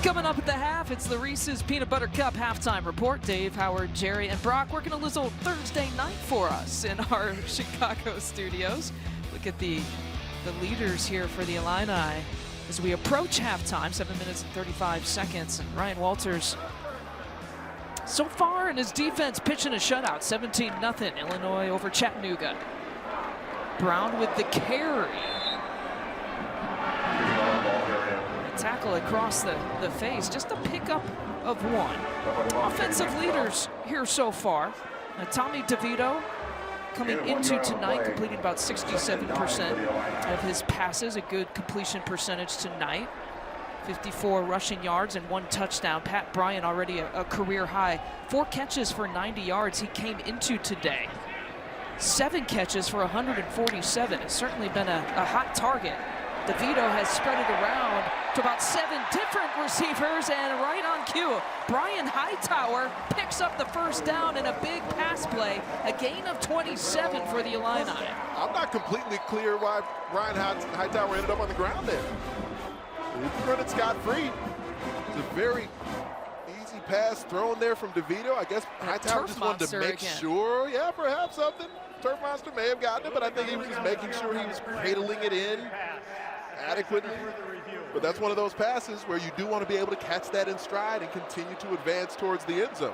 Coming up at the half, it's the Reese's Peanut Butter Cup halftime report. Dave, Howard, Jerry, and Brock working a little Thursday night for us in our Chicago studios. Look at the leaders here for the Illini as we approach halftime, 7 minutes and 35 seconds. And Ryan Walters, so far in his defense, pitching a shutout, 17-0, Illinois over Chattanooga. Brown with the carry. A tackle across the face, just a pickup of one. Offensive leaders here so far. Tommy DeVito, coming into tonight, completing about 67% of his passes, a good completion percentage tonight. 54 rushing yards and 1 touchdown. Pat Bryant already a career high. 4 catches for 90 yards he came into today. 7 catches for 147. It's certainly been a hot target. DeVito has spread it around to about 7 different receivers, and right on cue, Brian Hightower picks up the first down in a big pass play, a gain of 27 for the Illini. I'm not completely clear why Brian Hightower ended up on the ground there. He put it scot-free. It's a very easy pass thrown there from DeVito. I guess Hightower just wanted to make sure. Yeah, perhaps something. Turf Monster may have gotten it, but I think he was just making sure he was cradling it in adequately. But that's one of those passes where you do want to be able to catch that in stride and continue to advance towards the end zone.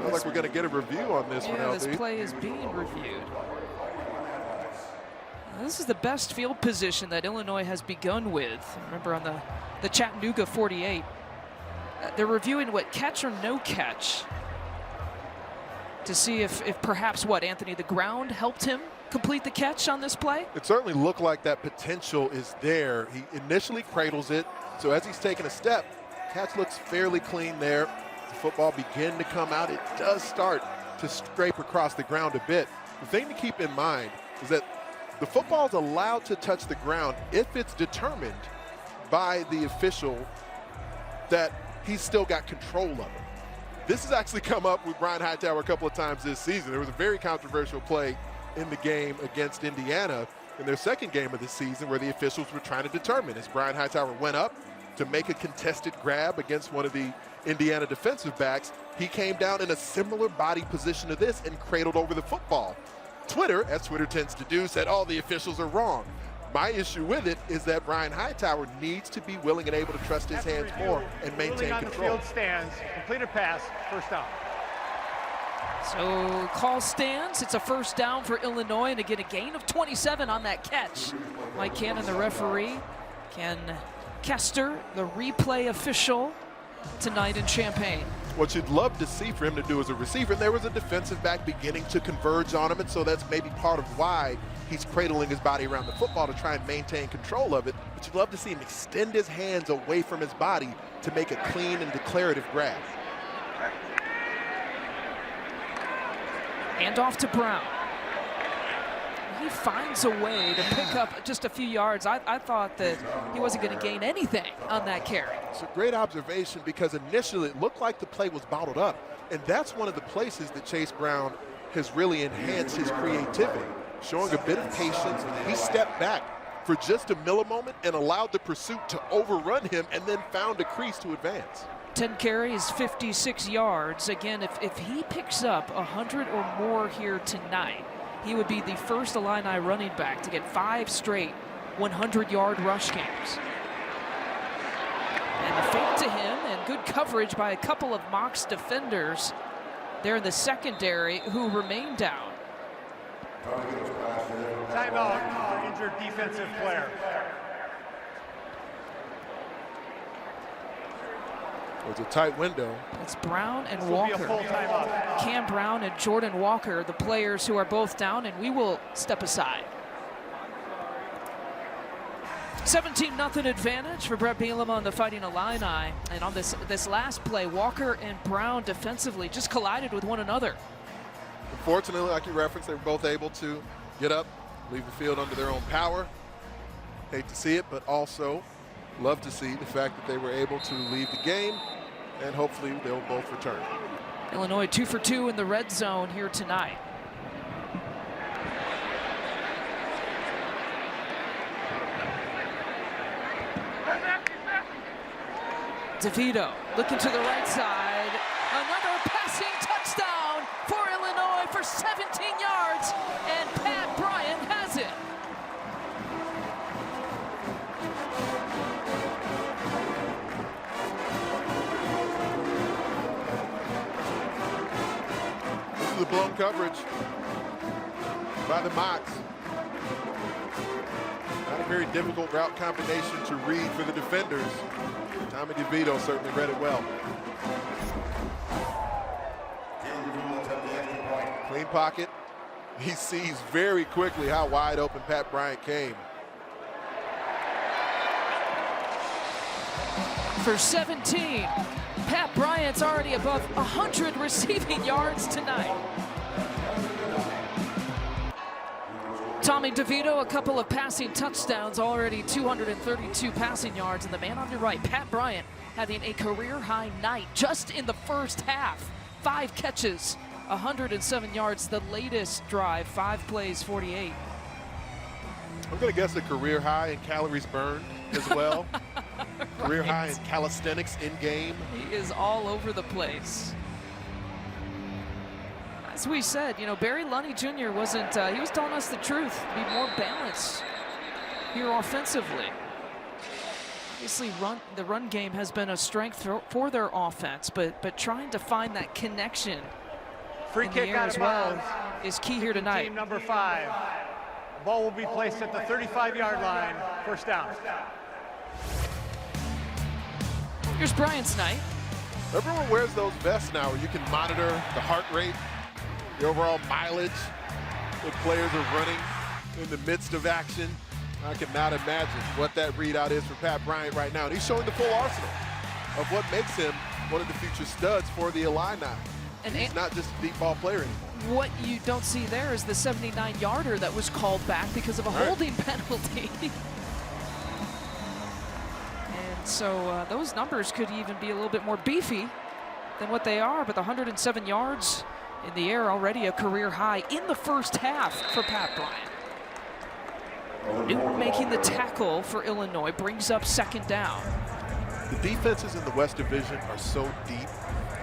Looks like we're going to get a review on this one, LD. This play is being reviewed. This is the best field position that Illinois has begun with. Remember on the Chattanooga 48. They're reviewing what catch or no catch to see if perhaps Anthony, the ground helped him complete the catch on this play? It certainly looked like that potential is there. He initially cradles it, so as he's taking a step, catch looks fairly clean there. The football begin to come out. It does start to scrape across the ground a bit. The thing to keep in mind is that the football is allowed to touch the ground if it's determined by the official that he's still got control of it. This has actually come up with Brian Hightower a couple of times this season. There was a very controversial play in the game against Indiana in their second game of the season where the officials were trying to determine as Brian Hightower went up to make a contested grab against one of the Indiana defensive backs. He came down in a similar body position to this and cradled over the football. Twitter, as Twitter tends to do, said, oh, the officials are wrong. My issue with it is that Brian Hightower needs to be willing and able to trust his hands more and maintain control. On the field stands, completed pass, first down. So call stands. It's a first down for Illinois, and again, a gain of 27 on that catch. Mike Cannon, the referee. Ken Kester, the replay official tonight in Champaign. What you'd love to see for him to do as a receiver, and there was a defensive back beginning to converge on him, and so that's maybe part of why he's cradling his body around the football to try and maintain control of it. But you'd love to see him extend his hands away from his body to make a clean and declarative grab. Hand off to Brown. He finds a way to pick up just a few yards. I thought that he wasn't going to gain anything on that carry. It's a great observation because initially it looked like the play was bottled up. And that's one of the places that Chase Brown has really enhanced his creativity, showing a bit of patience. He stepped back for just a milli-moment and allowed the pursuit to overrun him and then found a crease to advance. 10 carries, 56 yards. Again, if he picks up 100 or more here tonight, he would be the first Illini running back to get 5 straight 100-yard rush games. And the fake to him and good coverage by a couple of Mocs defenders there in the secondary who remain down. Timeout for injured defensive player. It was a tight window. It's Brown and Walker. Cam Brown and Jordan Walker, the players who are both down, and we will step aside. 17-0 advantage for Brett Bielema on the Fighting Illini. And on this last play, Walker and Brown defensively just collided with one another. Unfortunately, like you referenced, they were both able to get up, leave the field under their own power. Hate to see it, but also love to see the fact that they were able to leave the game, and hopefully they'll both return. Illinois 2 for 2 in the red zone here tonight. DeVito looking to the right side. Another passing touchdown for Illinois for 17 yards, and Pat Bryant has it. This is the blown coverage by the Mocs. Not a very difficult route combination to read for the defenders. Tommy DeVito certainly read it well. Clean pocket. He sees very quickly how wide open Pat Bryant came. For 17, Pat Bryant's already above 100 receiving yards tonight. Tommy DeVito, a couple of passing touchdowns, already 232 passing yards. And the man on your right, Pat Bryant, having a career-high night just in the first half. 5 catches, 107 yards, the latest drive, 5 plays, 48. I'm going to guess a career high in calories burned as well. Career high in calisthenics in game. He is all over the place. As we said, you know, Barry Lunny Jr. wasn't, he was telling us the truth. Be more balanced here offensively. Obviously, the run game has been a strength for their offense, but trying to find that connection Free in kick the air out as of well bounds. is key here tonight. Team number 5. The ball will be placed at the 35-yard line. First down. Here's Bryant's night. Everyone wears those vests now where you can monitor the heart rate, the overall mileage that players are running in the midst of action. I cannot imagine what that readout is for Pat Bryant right now. And he's showing the full arsenal of what makes him one of the future studs for the Illini. And he's not just a deep ball player anymore. What you don't see there is the 79-yarder that was called back because of a holding penalty. And so those numbers could even be a little bit more beefy than what they are, but the 107 yards in the air already a career high in the first half for Pat Bryant. Newton making the tackle for Illinois brings up second down. The defenses in the West Division are so deep,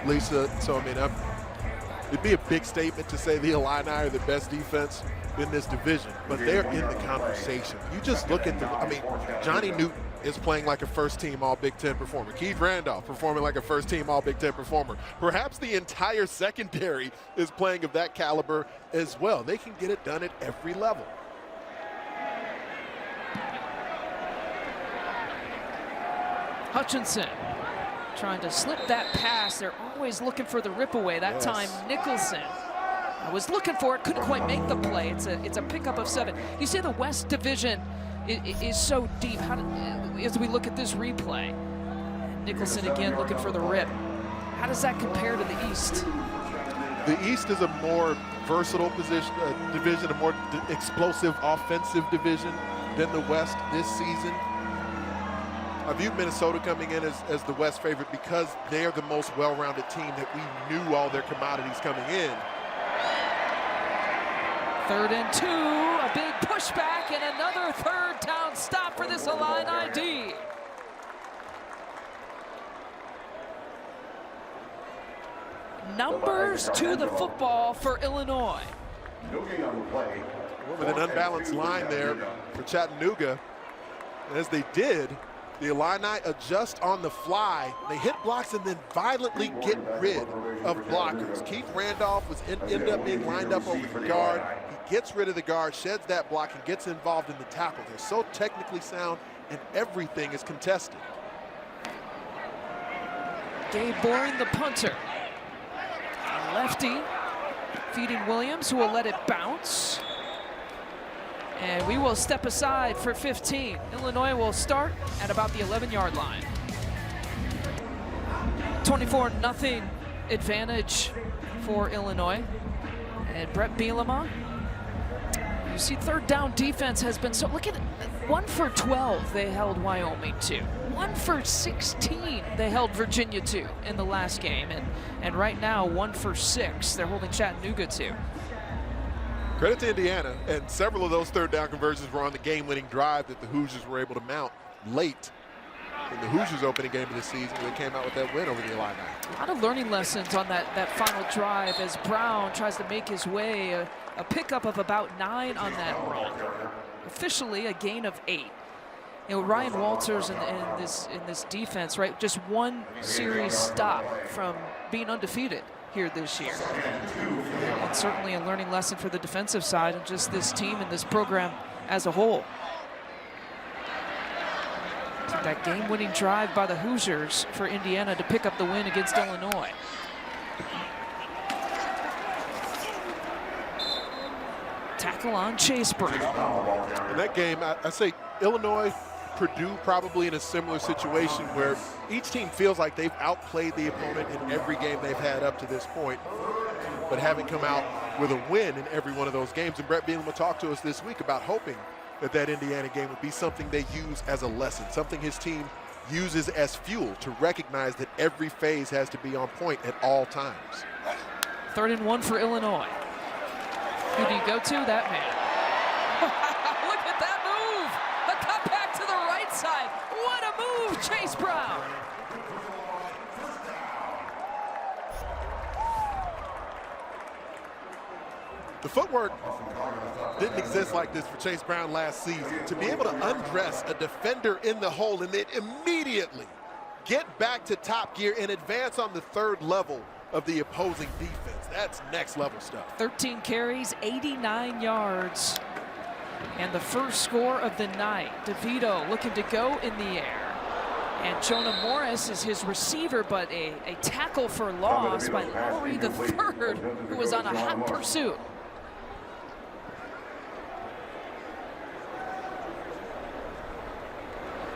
Lisa. So, I mean, it'd be a big statement to say the Illini are the best defense in this division, but they're in the conversation. You just look at I mean, Johnny Newton is playing like a first-team All-Big Ten performer. Keith Randolph performing like a first-team All-Big Ten performer. Perhaps the entire secondary is playing of that caliber as well. They can get it done at every level. Hutchinson trying to slip that pass. They're always looking for the rip away. That time Nicholson was looking for it, couldn't quite make the play. It's a pickup of 7. You see the West Division is so deep. As we look at this replay, Nicholson again looking for the rip. How does that compare to the East? The East is a more versatile division, a more explosive offensive division than the West this season. I view Minnesota coming in as the West favorite because they are the most well-rounded team that we knew all their commodities coming in. 3rd and 2, a big pushback and another 3rd down stop for this Illini D. Numbers to the football for Illinois. With an unbalanced line there for Chattanooga. As they did, the Illini adjust on the fly. They hit blocks and then violently get rid of blockers. Keith Randolph ended up being lined up over the guard. He gets rid of the guard, sheds that block, and gets involved in the tackle. They're so technically sound, and everything is contested. Gabe Boring, the punter. Lefty feeding Williams, who will let it bounce. And we will step aside for 15. Illinois will start at about the 11-yard line. 24-0 advantage for Illinois. And Brett Bielema, you see 3rd down defense has been so, look at it, 1 for 12 they held Wyoming to. 1 for 16 they held Virginia to in the last game. And right now 1 for 6 they're holding Chattanooga to. Credit to Indiana, and several of those 3rd down conversions were on the game-winning drive that the Hoosiers were able to mount late in the Hoosiers' opening game of the season. They came out with that win over the Illini. A lot of learning lessons on that final drive as Brown tries to make his way. A pickup of about 9 on that run. Officially a gain of 8. You know, Ryan Walters in this defense, right? Just 1 series stop from being undefeated here this year. And certainly a learning lesson for the defensive side and just this team and this program as a whole. That game-winning drive by the Hoosiers for Indiana to pick up the win against Illinois. Tackle on Chaseburg. In that game, I say Illinois, Purdue probably in a similar situation where each team feels like they've outplayed the opponent in every game they've had up to this point, but haven't come out with a win in every one of those games. And Brett Bielema talked to us this week about hoping that Indiana game would be something they use as a lesson, something his team uses as fuel to recognize that every phase has to be on point at all times. 3rd and 1 for Illinois. Who do you go to? That man. Look at that move, Chase Brown. The footwork didn't exist like this for Chase Brown last season. To be able to undress a defender in the hole and then immediately get back to top gear and advance on the third level of the opposing defense, that's next level stuff. 13 carries, 89 yards, and the first score of the night. DeVito looking to go in the air. And Jonah Morris is his receiver, but a tackle for loss by Lowry the third, who was on a hot pursuit.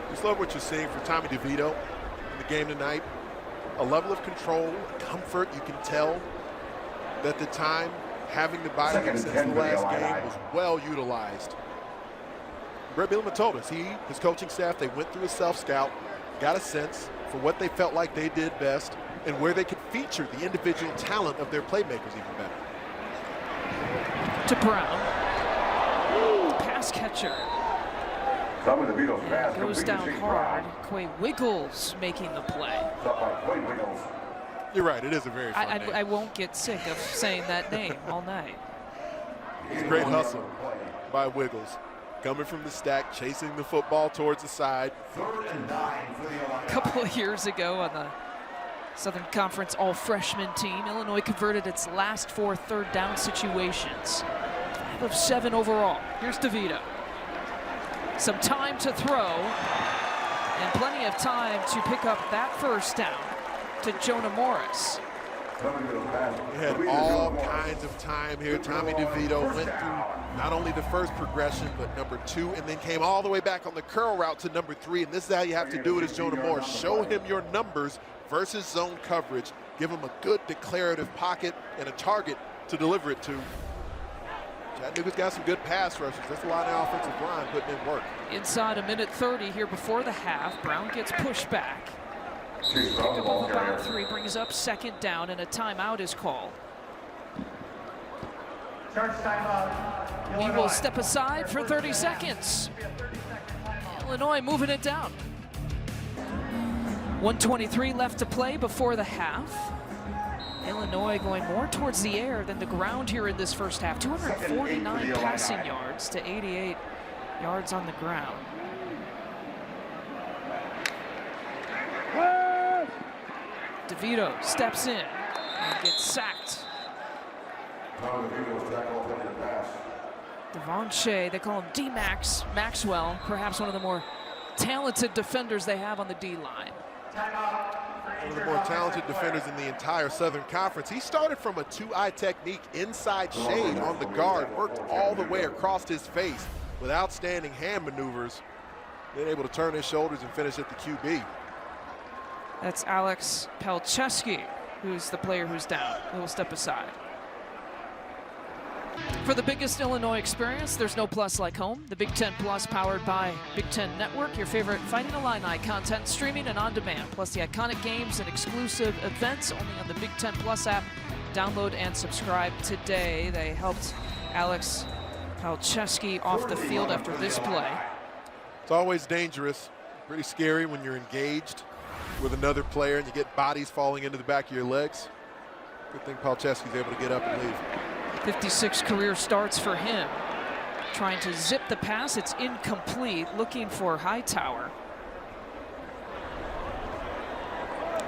Just love what you're seeing from Tommy DeVito in the game tonight. A level of control, comfort. You can tell that the time having the bye week since the last game was well utilized. Brett Bielema told us his coaching staff, they went through a self-scout, got a sense for what they felt like they did best and where they could feature the individual talent of their playmakers even better. To Brown. Pass catcher. And goes down hard. Quay Wiggles making the play. You're right, it is a very fun name. I won't get sick of saying that name all night. It's a great hustle by Wiggles. Coming from the stack, chasing the football towards the side. A couple of years ago on the Southern Conference all-freshman team, Illinois converted its last 4 third down situations. 5 of 7 overall. Here's DeVito. Some time to throw, and plenty of time to pick up that first down to Jonah Morris. We had all kinds of time here. Tommy DeVito went through not only the first progression, but number 2, and then came all the way back on the curl route to number 3. And this is how you have to do it as Jonah Morris. Show him your numbers versus zone coverage. Give him a good declarative pocket and a target to deliver it to. Chattanooga's got some good pass rushers. That's a lot of offensive line putting in work. Inside a minute 30 here before the half. Brown gets pushed back. Pick up of about 3, brings up second down, and a timeout is called. We will step aside for 30 seconds. Illinois moving it down. 1:23 left to play before the half. Illinois going more towards the air than the ground here in this first half. 249 passing yards to 88 yards on the ground. DeVito steps in and gets sacked. Devon Shea, they call him D-Max Maxwell, perhaps one of the more talented defenders they have on the D-line. One of the more talented defenders in the entire Southern Conference. He started from a 2-eye technique inside shade on the guard, worked all the way across his face with outstanding hand maneuvers, then able to turn his shoulders and finish at the QB. That's Alex Palczewski, who's the player who's down. He will step aside. For the biggest Illinois experience, there's no plus like home. The Big Ten Plus, powered by Big Ten Network, your favorite Fighting Illini content, streaming and on demand, plus the iconic games and exclusive events only on the Big Ten Plus app. Download and subscribe today. They helped Alex Palczewski off the field after this play. It's always dangerous, pretty scary when you're engaged with another player and you get bodies falling into the back of your legs. Good thing Palczewski's able to get up and leave. 56 career starts for him. Trying to zip the pass, it's incomplete, looking for Hightower.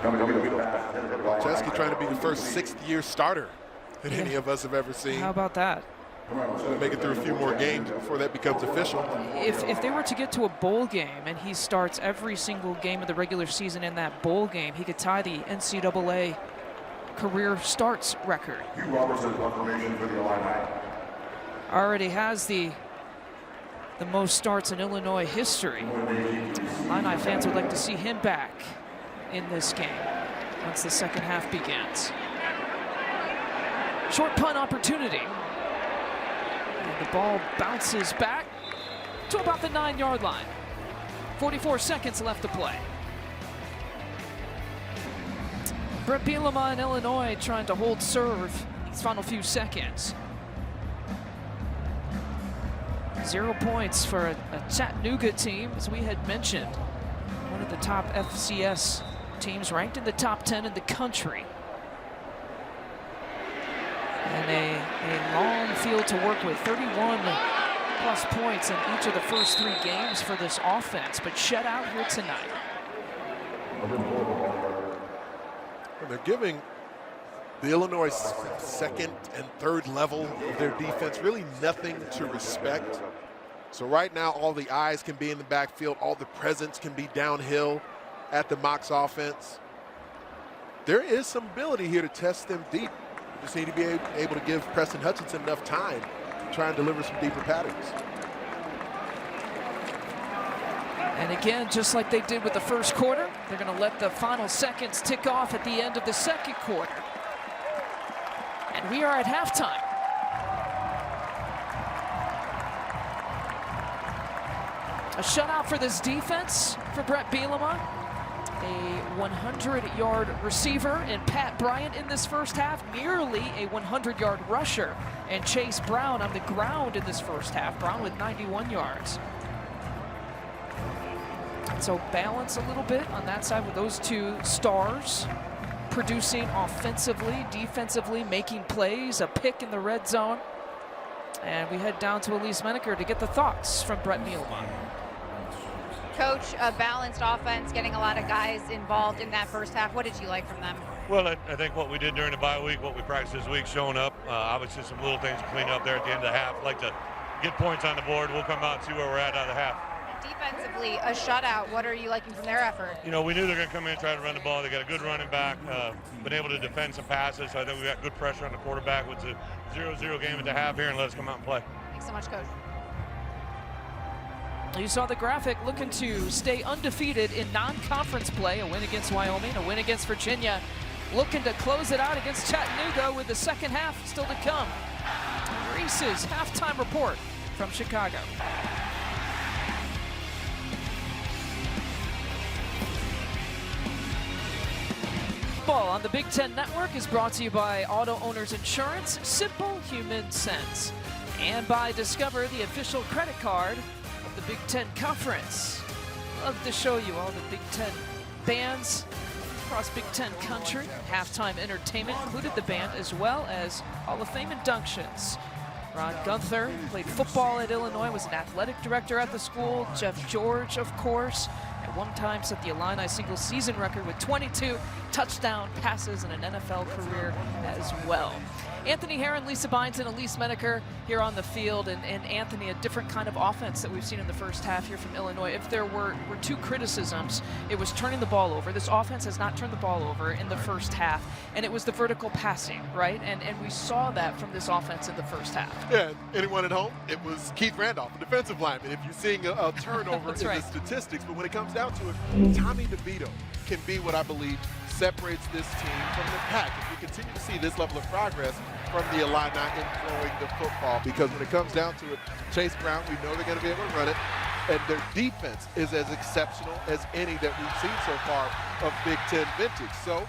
Palczewski trying to be the first 6th-year starter that any of us have ever seen. How about that? Should make it through a few more games before that becomes official. If they were to get to a bowl game and he starts every single game of the regular season in that bowl game, he could tie the NCAA career starts record. Already has the most starts in Illinois history. Illini fans would like to see him back in this game once the second half begins. Short punt opportunity. And the ball bounces back to about the 9-yard line. 44 seconds left to play. Brett Bielema in Illinois trying to hold serve these final few seconds. 0 points for a Chattanooga team, as we had mentioned. one of the top FCS teams, ranked in the top 10 in the country. And a long field to work with, 31 plus points in each of the first 3 games for this offense, but shut out here tonight. And they're giving the Illinois second and third level of their defense really nothing to respect. So right now, all the eyes can be in the backfield, all the presence can be downhill at the Mocs offense. There is some ability here to test them deep. You just need to be able to give Preston Hutchinson enough time to try and deliver some deeper patterns. And again, just like they did with the first quarter, they're going to let the final seconds tick off at the end of the second quarter. And we are at halftime. A shutout for this defense for Brett Bielema. A 100-yard receiver in Pat Bryant in this first half, nearly a 100-yard rusher, and Chase Brown on the ground in this first half. Brown with 91 yards. So balance a little bit on that side with those 2 stars producing offensively, defensively, making plays, a pick in the red zone. And we head down to Elise Menaker to get the thoughts from Brett Bielema. Coach, a balanced offense, getting a lot of guys involved in that first half. What did you like from them? Well, I think what we did during the bye week, what we practiced this week, showing up. Obviously, some little things to clean up there at the end of the half. Like to get points on the board. We'll come out and see where we're at out of the half. Defensively, a shutout. What are you liking from their effort? You know, we knew they're going to come in and try to run the ball. They got a good running back, been able to defend some passes. So I think we got good pressure on the quarterback with the 0-0 game at the half here, and let us come out and play. Thanks so much, Coach. You saw the graphic, looking to stay undefeated in non-conference play. A win against Wyoming, a win against Virginia. Looking to close it out against Chattanooga with the second half still to come. Reese's halftime report from Chicago. Football on the Big Ten Network is brought to you by Auto Owners Insurance, simple human sense. And by Discover, the official credit card of the Big Ten Conference. Love to show you all the Big Ten bands across Big Ten country. Halftime entertainment included the band, as well as Hall of Fame inductions. Ron Gunther played football at Illinois, was an athletic director at the school. Jeff George, of course, at one time set the Illini single season record with 22 touchdown passes in an NFL career as well. Anthony Herron, Lisa Byington, Elise Menaker here on the field, and Anthony, a different kind of offense that we've seen in the first half here from Illinois. If there were 2 criticisms, it was turning the ball over. This offense has not turned the ball over in the first half, and it was the vertical passing, right? And we saw that from this offense in the first half. Yeah, anyone at home? It was Keith Randolph, the defensive lineman. If you're seeing a turnover in the statistics, but when it comes down to it, Tommy DeVito can be what I believe separates this team from the pack. If we continue to see this level of progress from the Illini in throwing the football, because when it comes down to it, Chase Brown, we know they're going to be able to run it, and their defense is as exceptional as any that we've seen so far of Big Ten vintage. So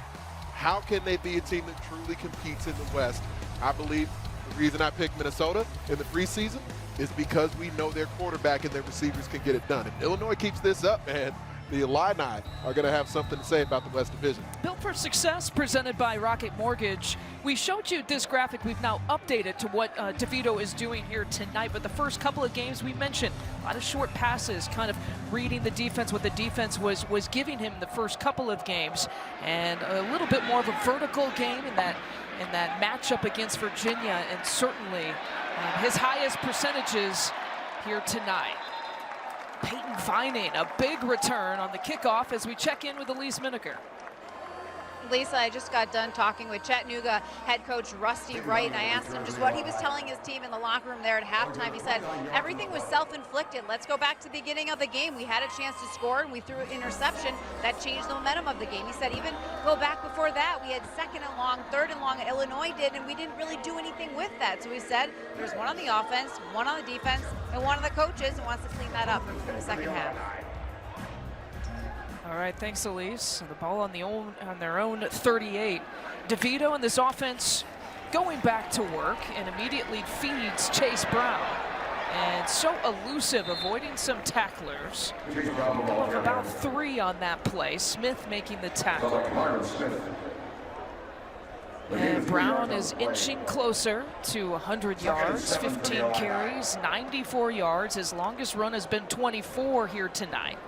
how can they be a team that truly competes in the West? I believe the reason I picked Minnesota in the preseason is because we know their quarterback and their receivers can get it done. If Illinois keeps this up, man, the Illini are going to have something to say about the West Division. Built for Success, presented by Rocket Mortgage. We showed you this graphic. We've now updated to what DeVito is doing here tonight. But the first couple of games we mentioned, a lot of short passes, kind of reading the defense, what the defense was giving him the first couple of games. And a little bit more of a vertical game in that matchup against Virginia. And certainly his highest percentages here tonight. Peyton Vining, a big return on the kickoff as we check in with Elise Menaker. Lisa, I just got done talking with Chattanooga head coach Rusty Wright, and I asked him just what he was telling his team in the locker room there at halftime. He said, everything was self-inflicted. Let's go back to the beginning of the game. We had a chance to score, and we threw an interception that changed the momentum of the game. He said even go back before that, we had 2nd and long, 3rd and long, Illinois did, and we didn't really do anything with that. So he said there's one on the offense, one on the defense, and one of the coaches wants to clean that up in the second half. All right, thanks, Elise. The ball on their own 38. DeVito and this offense going back to work and immediately feeds Chase Brown. and so elusive, avoiding some tacklers. Of about 3 on that play. Smith making the tackle. And Brown is inching closer to 100 yards, 15 carries, 94 yards. His longest run has been 24 here tonight.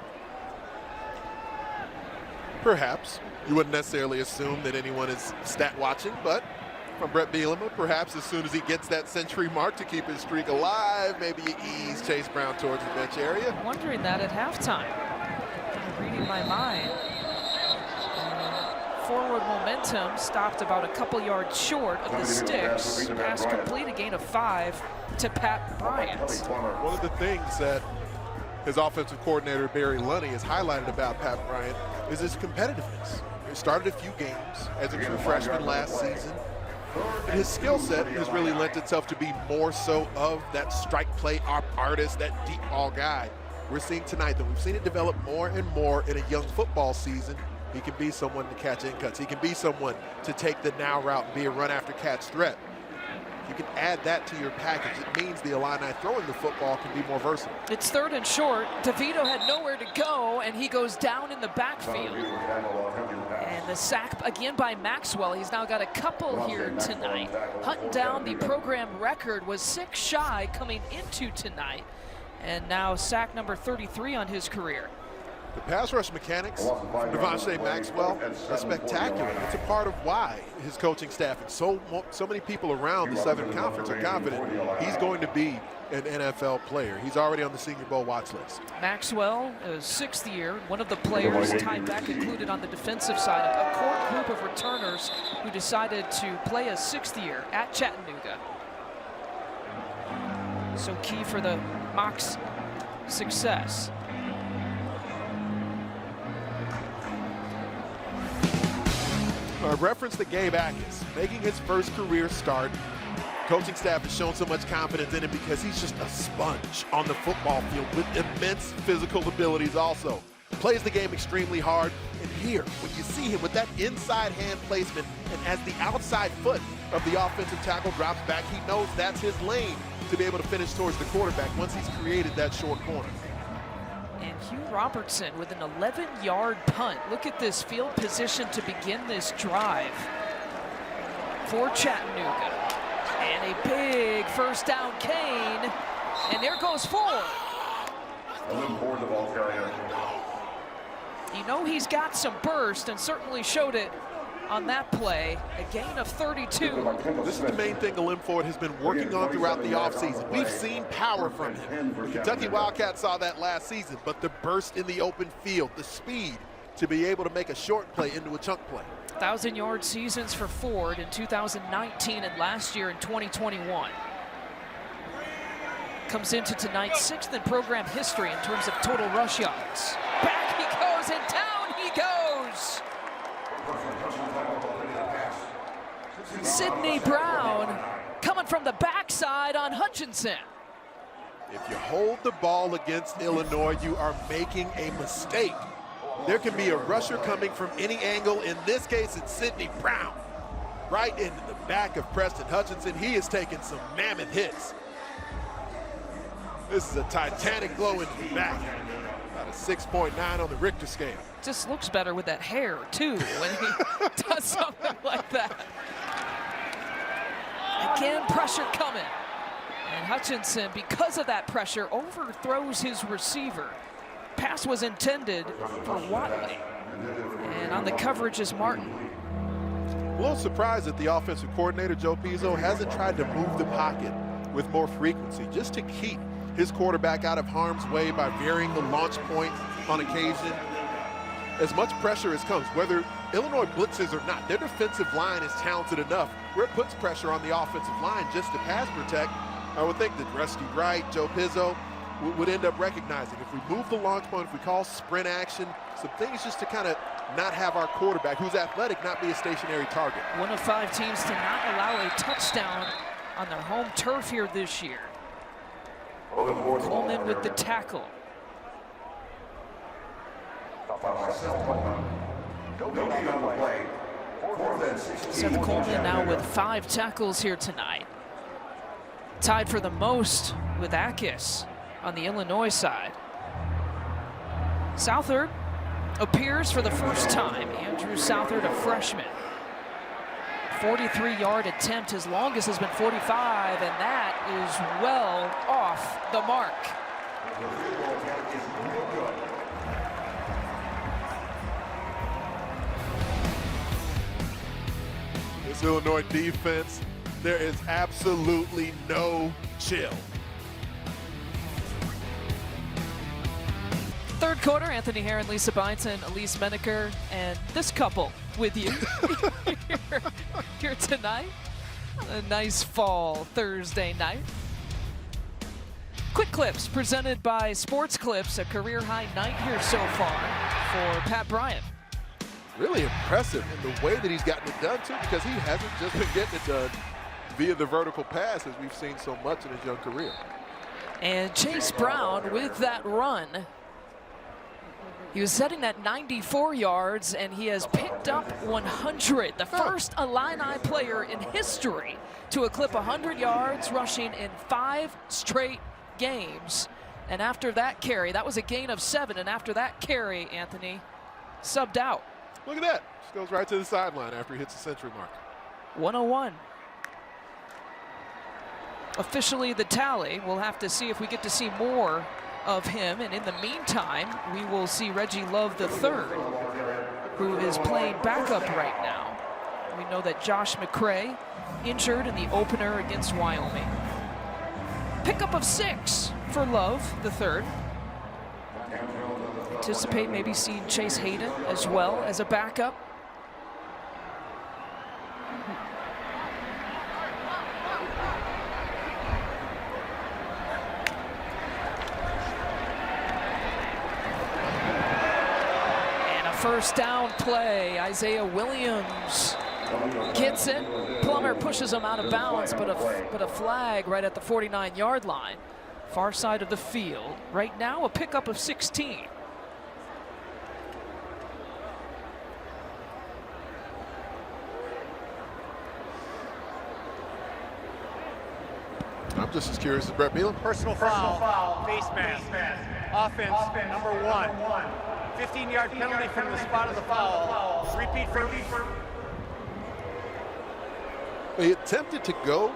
Perhaps. You wouldn't necessarily assume that anyone is stat watching, but from Brett Bielema, perhaps as soon as he gets that century mark to keep his streak alive, maybe you ease Chase Brown towards the bench area. I'm wondering that at halftime. Kind of reading my mind. Forward momentum stopped about a couple yards short of the sticks. Pass complete, a gain of 5 to Pat Bryant. One of the things that his offensive coordinator, Barry Lunney, has highlighted about Pat Bryant is his competitiveness. He started a few games as a true freshman last season. And his skill set has really lent itself to be more so of that strike play artist, that deep ball guy. We're seeing tonight that we've seen it develop more and more in a young football season. He can be someone to catch in cuts. He can be someone to take the now route and be a run after catch threat. You can add that to your package. It means the Illini throwing the football can be more versatile. It's 3rd and short. DeVito had nowhere to go, and he goes down in the backfield. And the sack again by Maxwell. He's now got a couple here tonight. Hunting down the program record, was 6 shy coming into tonight. And now sack number 33 on his career. The pass rush mechanics from Devontae Maxwell are spectacular. It's a part of why his coaching staff and so many people around the Southern Conference are confident he's going to be an NFL player. He's already on the Senior Bowl watch list. Maxwell, 6th year, one of the players, tied back included on the defensive side, a core group of returners who decided to play a 6th year at Chattanooga. So key for the Mocs' success. I referenced the Gabe Atkins making his first career start. Coaching staff has shown so much confidence in him because he's just a sponge on the football field with immense physical abilities also. Plays the game extremely hard. And here, when you see him with that inside hand placement and as the outside foot of the offensive tackle drops back, he knows that's his lane to be able to finish towards the quarterback once he's created that short corner. And Hugh Robertson with an 11-yard punt. Look at this field position to begin this drive for Chattanooga. And a big first down, Kane. And there goes Ford. You know he's got some burst and certainly showed it on that play. A gain of 32. This is the main thing Alim Ford has been working on throughout the offseason. We've seen power from him. The Kentucky Wildcats saw that last season, but the burst in the open field, the speed to be able to make a short play into a chunk play. 1,000-yard seasons for Ford in 2019 and last year in 2021. Comes into tonight's 6th in program history in terms of total rush yards. Back he goes and down he goes. Sidney Brown coming from the backside on Hutchinson. If you hold the ball against Illinois, you are making a mistake. There can be a rusher coming from any angle. In this case, it's Sidney Brown. Right into the back of Preston Hutchinson. He has taken some mammoth hits. This is a Titanic blow into the back. About a 6.9 on the Richter scale. Just looks better with that hair, too, when he does something like that. Again, pressure coming. And Hutchinson, because of that pressure, overthrows his receiver. Pass was intended for Watley. And on the coverage is Martin. A little surprised that the offensive coordinator, Joe Pizzo, hasn't tried to move the pocket with more frequency, just to keep his quarterback out of harm's way by varying the launch point on occasion. As much pressure as comes, whether Illinois blitzes or not, their defensive line is talented enough where it puts pressure on the offensive line just to pass protect. I would think that Rusty Wright, Joe Pizzo would end up recognizing if we move the launch point, if we call sprint action, some things just to kind of not have our quarterback, who's athletic, not be a stationary target. One of 5 teams to not allow a touchdown on their home turf here this year. Coleman with the tackle. Seth Coleman now with 5 tackles here tonight. Tied for the most with Akis on the Illinois side. Southard appears for the first time. Andrew Southard, a freshman. 43-yard attempt. His longest has been 45, and that is well off the mark. This Illinois defense, there is absolutely no chill. Third quarter, Anthony Herron, Lisa Byington, Elise Menaker, and this couple with you here tonight. A nice fall Thursday night. Quick Clips presented by Sports Clips, a career-high night here so far for Pat Bryant. Really impressive in the way that he's gotten it done, too, because he hasn't just been getting it done via the vertical pass as we've seen so much in his young career. And Chase Brown with that run. He was setting at 94 yards, and he has picked up 100. The first Illini player in history to eclipse 100 yards rushing in 5 straight games. And after that carry, that was a gain of 7. And after that carry, Anthony subbed out. Look at that. Just goes right to the sideline after he hits the century mark. 101. Officially the tally. We'll have to see if we get to see more of him, and in the meantime we will see Reggie Love III, who is playing backup right now. We know that Josh McCray injured in the opener against Wyoming. Pickup of 6 for Love III. Anticipate maybe seeing Chase Hayden as well as a backup. First down play, Isaiah Williams gets it. Plummer pushes him out of bounds, but a flag right at the 49-yard line. Far side of the field. Right now, a pickup of 16. I'm just as curious as Brett Beelan. Personal foul, face mask. Offense, number 1. 15-yard penalty from the spot of the foul. Repeat for He attempted to go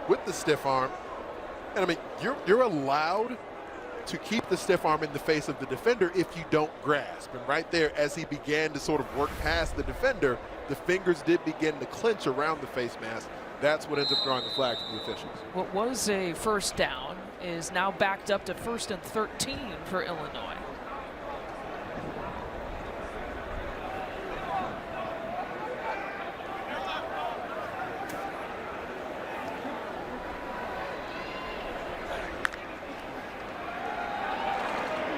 with the stiff arm. And I mean, you're allowed to keep the stiff arm in the face of the defender if you don't grasp. And right there, as he began to sort of work past the defender, the fingers did begin to clench around the face mask. That's what ends up drawing the flag from the officials. What was a first down is now backed up to 1st and 13 for Illinois.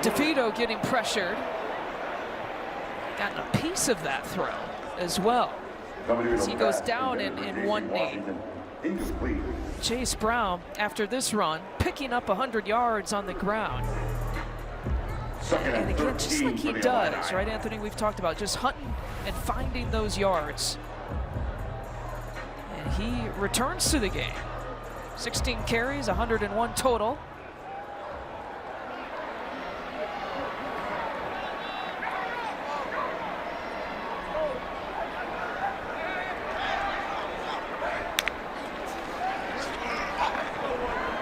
DeVito getting pressured. Gotten a piece of that throw as well. As he goes down in one knee. Chase Brown, after this run, picking up 100 yards on the ground. And again, just like he does, right, Anthony? We've talked about just hunting and finding those yards. And he returns to the game. 16 carries, 101 total.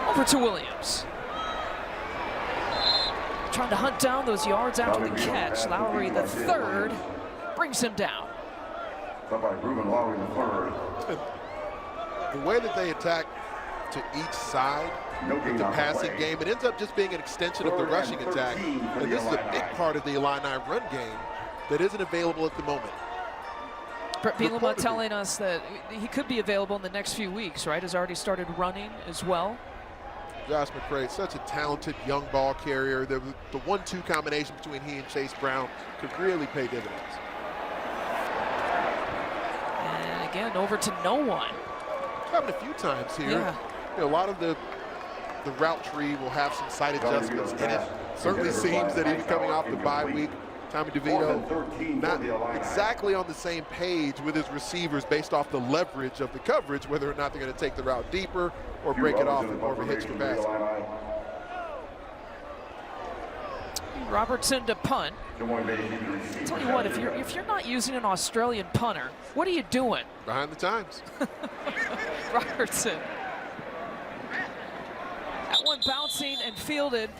Over to Williams. Trying to hunt down those yards after the catch. Lowry the third brings him down. The way that they attack to each side of the passing game, it ends up just being an extension of the rushing attack. And this is a big part of the Illini run game that isn't available at the moment. Brett Bielema telling us that he could be available in the next few weeks, right? Has already started running as well. Josh McCray, such a talented young ball carrier. The 1-2 combination between he and Chase Brown could really pay dividends. And again, over to no one. It's happened a few times here. Yeah. You know, a lot of the route tree will have some site adjustments in it. Certainly seems that even coming off the bye week, Tommy DeVito not exactly on the same page with his receivers based off the leverage of the coverage, whether or not they're going to take the route deeper or break it off and more of a hitch to pass. Robertson to punt. I'll tell you what, if you're not using an Australian punter, what are you doing? Behind the times. Robertson. That one bouncing and fielded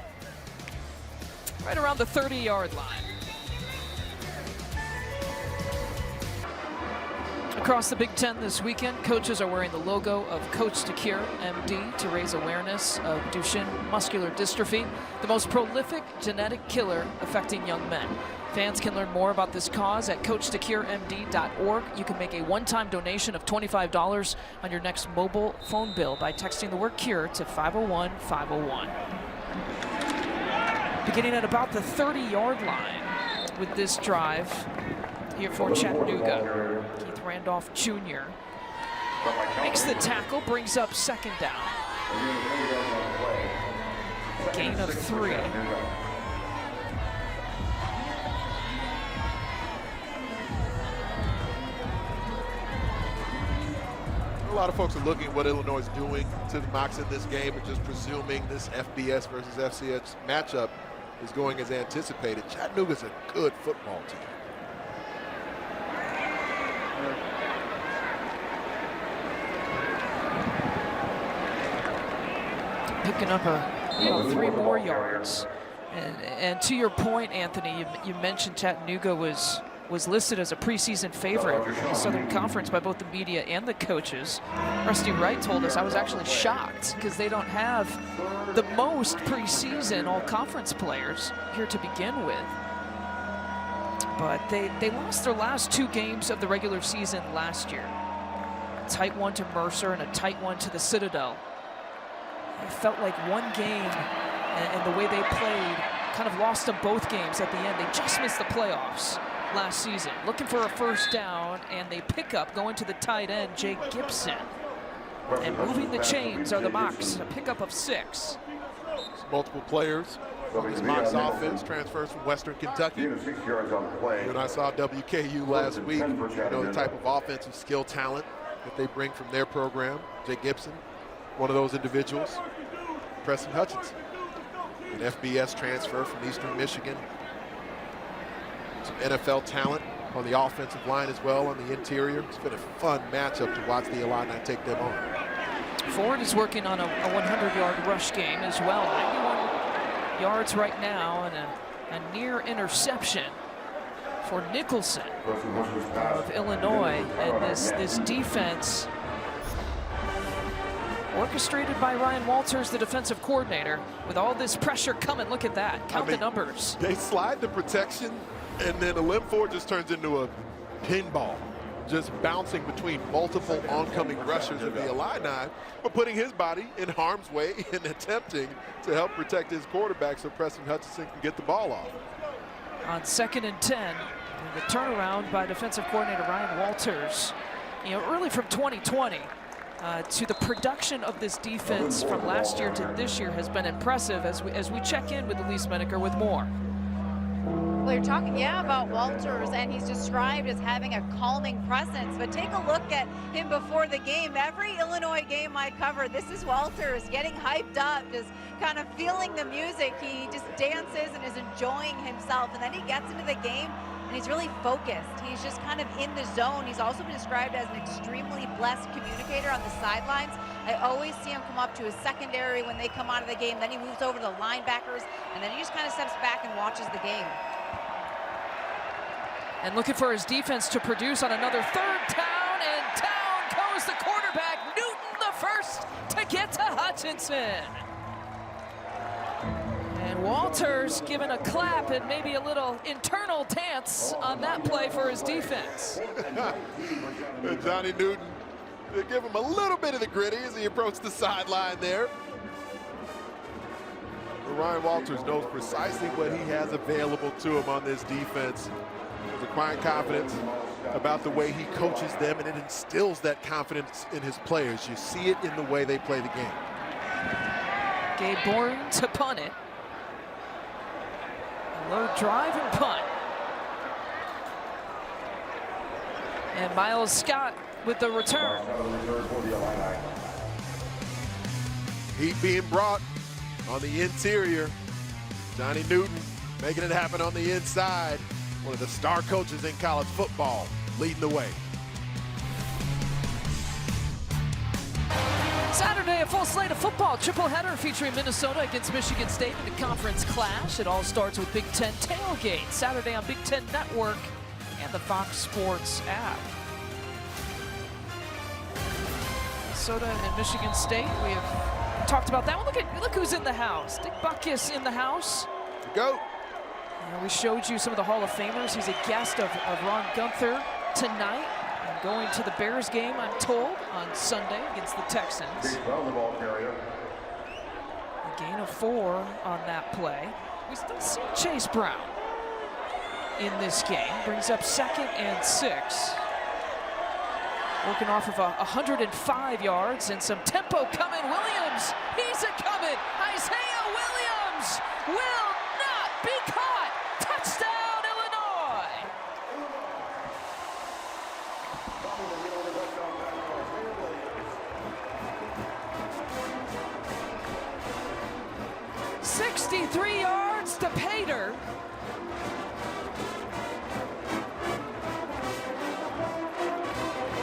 right around the 30-yard line. Across the Big Ten this weekend, coaches are wearing the logo of Coach to Cure, MD, to raise awareness of Duchenne muscular dystrophy, the most prolific genetic killer affecting young men. Fans can learn more about this cause at coachtocuremd.org. You can make a one-time donation of $25 on your next mobile phone bill by texting the word CURE to 501-501. Beginning at about the 30-yard line with this drive here for Chattanooga. Keith Randolph Jr. makes the tackle, brings up second down. Gain of 3. A lot of folks are looking at what Illinois is doing to the Mocs in this game and just presuming this FBS versus FCS matchup is going as anticipated. Chattanooga's a good football team. Picking up about 3 more yards. And to your point, Anthony, you mentioned Chattanooga was listed as a preseason favorite in the Southern Conference by both the media and the coaches. Rusty Wright told us I was actually shocked because they don't have the most preseason all-conference players here to begin with. But they lost their last 2 games of the regular season last year. A tight one to Mercer and a tight one to the Citadel. It felt like one game and the way they played kind of lost them both games at the end. They just missed the playoffs last season. Looking for a first down, and they pick up going to the tight end, Jay Gibson. And moving the chains are the Mocs, a pickup of 6. Multiple players on this Mocs offense, transfers from Western Kentucky. When I saw WKU last week, you know the type of offensive skill talent that they bring from their program. Jay Gibson, one of those individuals. Preston Hutchinson, an FBS transfer from Eastern Michigan. Some NFL talent on the offensive line as well on the interior. It's been a fun matchup to watch the Illini take them on. Ford is working on a 100-yard rush game as well. 91 yards right now and a near interception for Nicholson of Illinois. And this defense, orchestrated by Ryan Walters, the defensive coordinator, with all this pressure coming. Look at that. Count the numbers. They slide the protection, and then Lim Ford just turns into a pinball, just bouncing between multiple oncoming rushers of the Illini, but putting his body in harm's way and attempting to help protect his quarterback so Preston Hutchinson can get the ball off. On 2nd and 10, and the turnaround by defensive coordinator Ryan Walters, you know, early from 2020. To the production of this defense from last year to this year has been impressive as we check in with Elise Menaker with more. Well, you're talking, about Walters, and he's described as having a calming presence. But take a look at him before the game. Every Illinois game I cover, this is Walters getting hyped up, just kind of feeling the music. He just dances and is enjoying himself. And then he gets into the game, and he's really focused. He's just kind of in the zone. He's also been described as an extremely blessed communicator on the sidelines. I always see him come up to his secondary when they come out of the game. Then he moves over to the linebackers, and then he just kind of steps back and watches the game. And looking for his defense to produce on another 3rd down, and down goes the quarterback. Newton the first to get to Hutchinson. And Walters giving a clap and maybe a little internal dance on that play for his defense. Johnny Newton, they give him a little bit of the gritty as he approached the sideline there. But Ryan Walters knows precisely what he has available to him on this defense. There's a quiet confidence about the way he coaches them, and it instills that confidence in his players. You see it in the way they play the game. Gabe Bourne to punt it. A low drive and punt. And Miles Scott with the return. Heat being brought on the interior. Johnny Newton making it happen on the inside. One of the star coaches in college football leading the way. Saturday, a full slate of football. Triple header featuring Minnesota against Michigan State in the conference clash. It all starts with Big Ten tailgate. Saturday on Big Ten Network and the Fox Sports app. Minnesota and Michigan State. We have talked about that one. Look who's in the house. Dick Butkus in the house. Go. And we showed you some of the Hall of Famers. He's a guest of Ron Gunther tonight. And going to the Bears game, I'm told, on Sunday against the Texans. A gain of 4 on that play. We still see Chase Brown in this game. Brings up 2nd and 6. Working off of 105 yards and some tempo coming. Williams, he's a-coming. Isaiah Williams will not be caught. Touchdown, Illinois. "63 yards to Pater."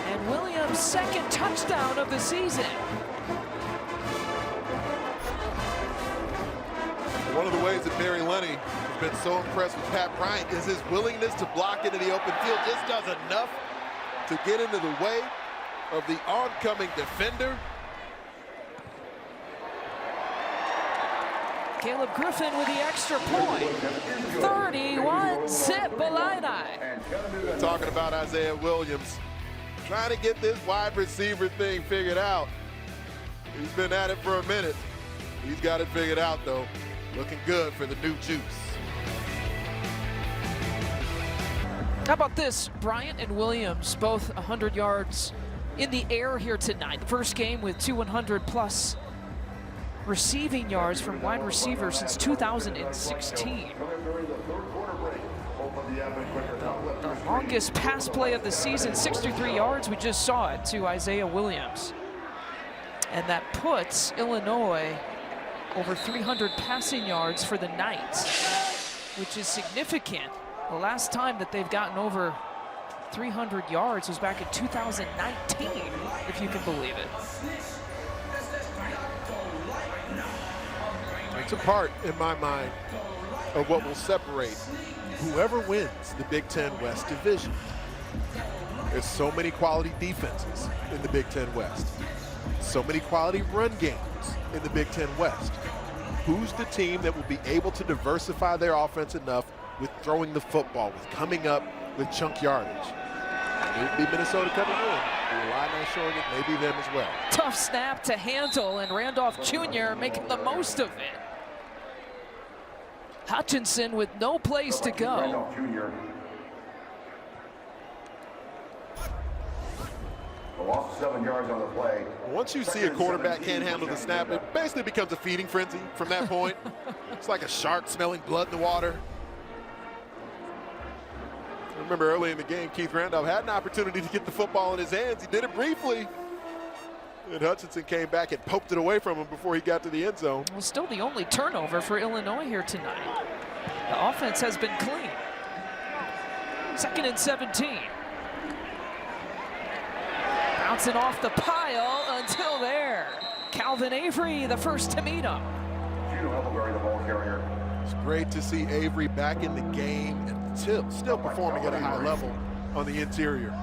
And Williams' 2nd touchdown of the season. One of the ways that Barry Lunny has been so impressed with Pat Bryant is his willingness to block into the open field. Just does enough to get into the way of the oncoming defender. Caleb Griffin with the extra point. 31-zip Illini. Talking about Isaiah Williams, trying to get this wide receiver thing figured out. He's been at it for a minute. He's got it figured out, though. Looking good for the new juice. How about this? Bryant and Williams, both 100 yards in the air here tonight. The first game with 200-plus receiving yards from wide receivers since 2016. The longest pass play of the season, 63 yards, we just saw it, to Isaiah Williams. And that puts Illinois over 300 passing yards for the night, which is significant. The last time that they've gotten over 300 yards was back in 2019, if you can believe it. It's a part, in my mind, of what will separate whoever wins the Big Ten West division. There's so many quality defenses in the Big Ten West. So many quality run games in the Big Ten West. Who's the team that will be able to diversify their offense enough with throwing the football, with coming up with chunk yardage? It would be Minnesota coming in. The Illini showing it, maybe them as well. Tough snap to handle, and Randolph Jr. making the most of it. Hutchinson with no place to go. Lost 7 yards on the play. Once you see a quarterback can't handle the snap, it basically becomes a feeding frenzy from that point. It's like a shark smelling blood in the water. I remember early in the game, Keith Randolph had an opportunity to get the football in his hands. He did it briefly. And Hutchinson came back and poked it away from him before he got to the end zone. Well, still the only turnover for Illinois here tonight. The offense has been clean. 2nd and 17. Bouncing off the pile until there. Calvin Avery, the first to meet him. It's great to see Avery back in the game and still performing at a high level on the interior.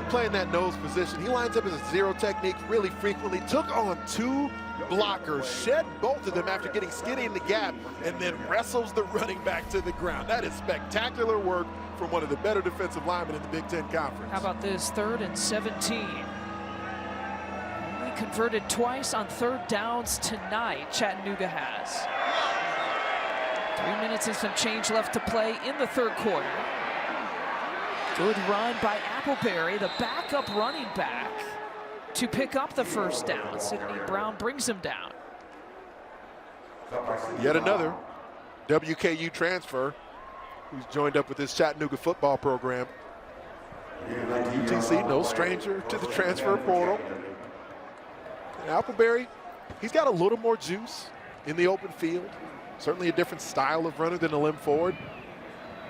Playing that nose position, he lines up as a zero technique really frequently, took on 2 blockers, shed both of them after getting skinny in the gap, and then wrestles the running back to the ground. That is spectacular work from one of the better defensive linemen in the Big Ten Conference. How about this, 3rd and 17? Only converted twice on 3rd downs tonight, Chattanooga has. 3 minutes and some change left to play in the 3rd quarter. Good run by Appleberry, the backup running back, to pick up the first down. Sidney Brown brings him down. Yet another WKU transfer who's joined up with this Chattanooga football program. UTC, no stranger to the transfer portal. And Appleberry, he's got a little more juice in the open field. Certainly a different style of runner than a limb forward.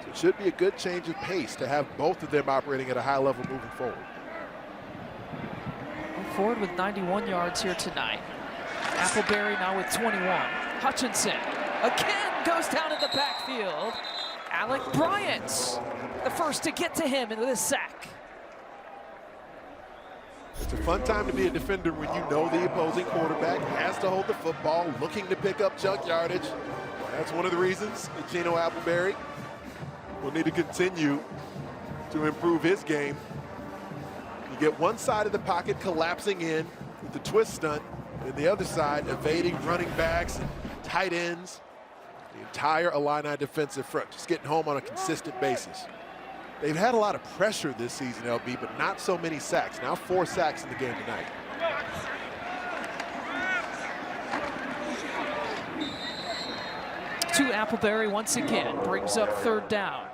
So it should be a good change of pace to have both of them operating at a high level moving forward. Ford with 91 yards here tonight. Appleberry now with 21. Hutchinson again goes down in the backfield. Alec Bryant, the first to get to him in this sack. It's a fun time to be a defender when you know the opposing quarterback has to hold the football, looking to pick up junk yardage. That's one of the reasons that Gino Appleberry will need to continue to improve his game. You get one side of the pocket collapsing in with the twist stunt, and the other side evading running backs and tight ends. The entire Illini defensive front just getting home on a consistent basis. They've had a lot of pressure this season, LB, but not so many sacks. Now 4 sacks in the game tonight. To Appleberry once again, brings up 3rd down.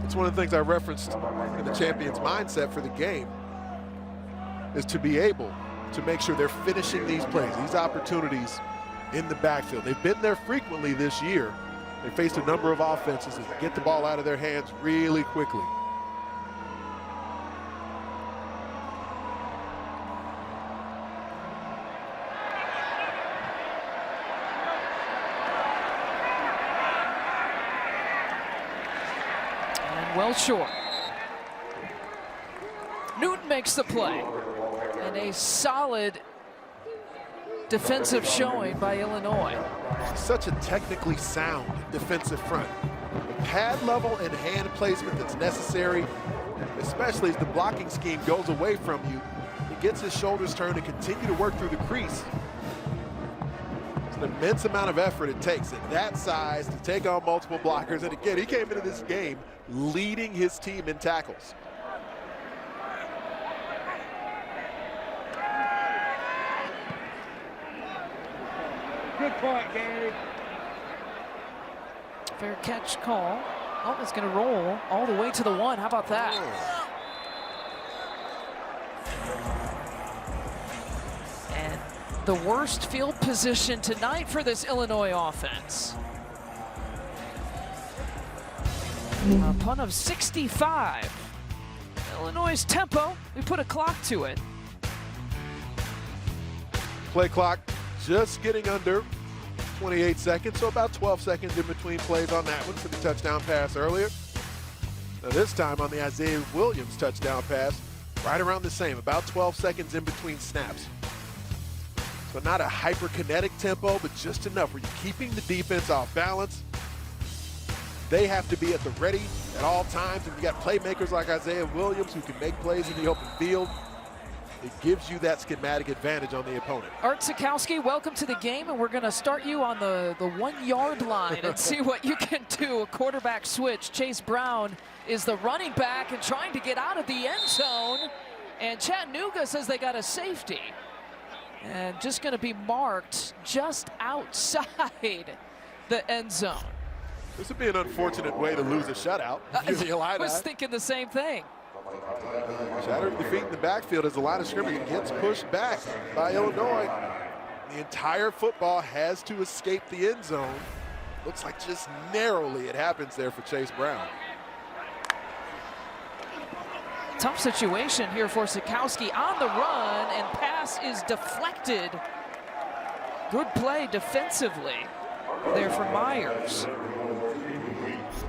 It's one of the things I referenced in the champion's mindset for the game, is to be able to make sure they're finishing these plays, these opportunities in the backfield. They've been there frequently this year. They faced a number of offenses that get the ball out of their hands really quickly. And well short. Newton makes the play. And a solid defensive showing by Illinois. Such a technically sound defensive front. The pad level and hand placement that's necessary, especially as the blocking scheme goes away from you. He gets his shoulders turned and continue to work through the crease. It's an immense amount of effort it takes at that size to take on multiple blockers. And again, he came into this game leading his team in tackles. Good point, Gary. Fair catch call. Oh, it's going to roll all the way to the 1. How about that? And the worst field position tonight for this Illinois offense. A punt of 65. Illinois' tempo, we put a clock to it. Play clock just getting under 28 seconds, so about 12 seconds in between plays on that one for the touchdown pass earlier. Now this time on the Isaiah Williams touchdown pass, right around the same, about 12 seconds in between snaps. So not a hyper-kinetic tempo, but just enough where you're keeping the defense off balance. They have to be at the ready at all times, and you got playmakers like Isaiah Williams who can make plays in the open field. It gives you that schematic advantage on the opponent. Art Sikowski, welcome to the game, and we're going to start you on the 1-yard line and see what you can do. A quarterback switch. Chase Brown is the running back and trying to get out of the end zone, and Chattanooga says they got a safety. And just going to be marked just outside the end zone. This would be an unfortunate way to lose a shutout. I was thinking the same thing. Shattering the feet in the backfield as the line of scrimmage gets pushed back by Illinois. The entire football has to escape the end zone. Looks like just narrowly it happens there for Chase Brown. Tough situation here for Sikowski on the run, and pass is deflected. Good play defensively there for Myers.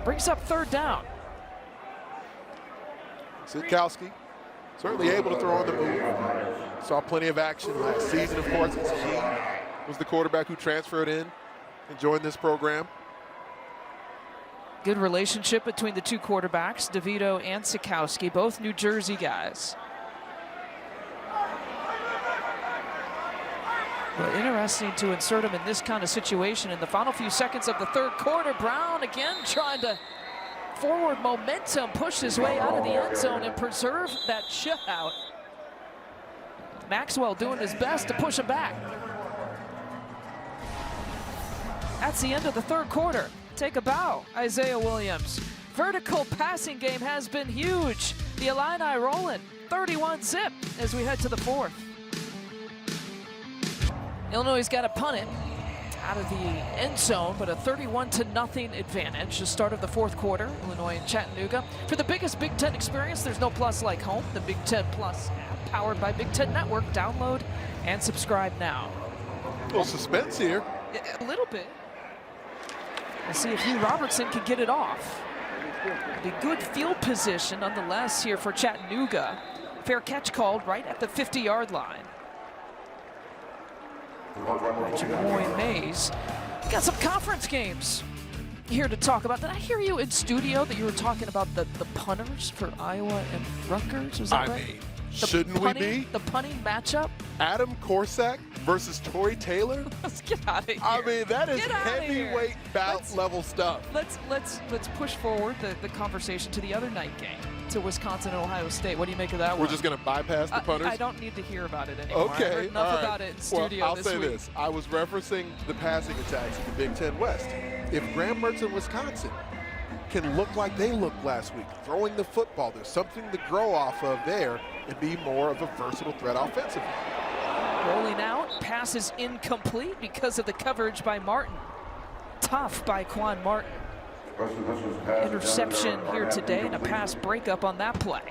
Brings up 3rd down. Sikowski certainly able to throw on the move. Saw plenty of action last season, of course. He was the quarterback who transferred in and joined this program. Good relationship between the two quarterbacks, DeVito and Sikowski, both New Jersey guys. Well, interesting to insert him in this kind of situation in the final few seconds of the 3rd quarter. Brown again trying to forward momentum, push his way out of the end zone and preserve that shutout. Maxwell doing his best to push him back. That's the end of the 3rd quarter. Take a bow, Isaiah Williams. vertical passing game has been huge. The Illini rolling 31-zip as we head to the fourth. Illinois has got to punt it out of the end zone, but a 31-0 advantage. The start of the fourth quarter, Illinois and Chattanooga. For the biggest Big Ten experience, there's no plus like home. The Big Ten Plus app, powered by Big Ten Network. Download and subscribe now. A little suspense here. A little bit. We'll see if Hugh Robertson can get it off. The good field position nonetheless here for Chattanooga. Fair catch called right at the 50-yard line. Jamoy Mays. Got some conference games here to talk about. Did I hear you in studio that you were talking about the punters for Iowa and Rutgers? Was that right? I mean, shouldn't we be? The punting matchup? Adam Korsak versus Tory Taylor? Let's get out of here. I mean, that is heavyweight bout level stuff. Let's push forward the conversation to the other night game, to Wisconsin and Ohio State. What do you make of that one? We're just going to bypass the punters? I don't need to hear about it anymore. Okay. I heard enough about it in studio this week. I'll say this. I was referencing the passing attacks in the Big Ten West. If Graham Mertz and Wisconsin can look like they looked last week, throwing the football, there's something to grow off of there and be more of a versatile threat offensively. Rolling out, pass is incomplete because of the coverage by Martin. Tough by Quan Martin. Interception here today and a pass breakup on that play.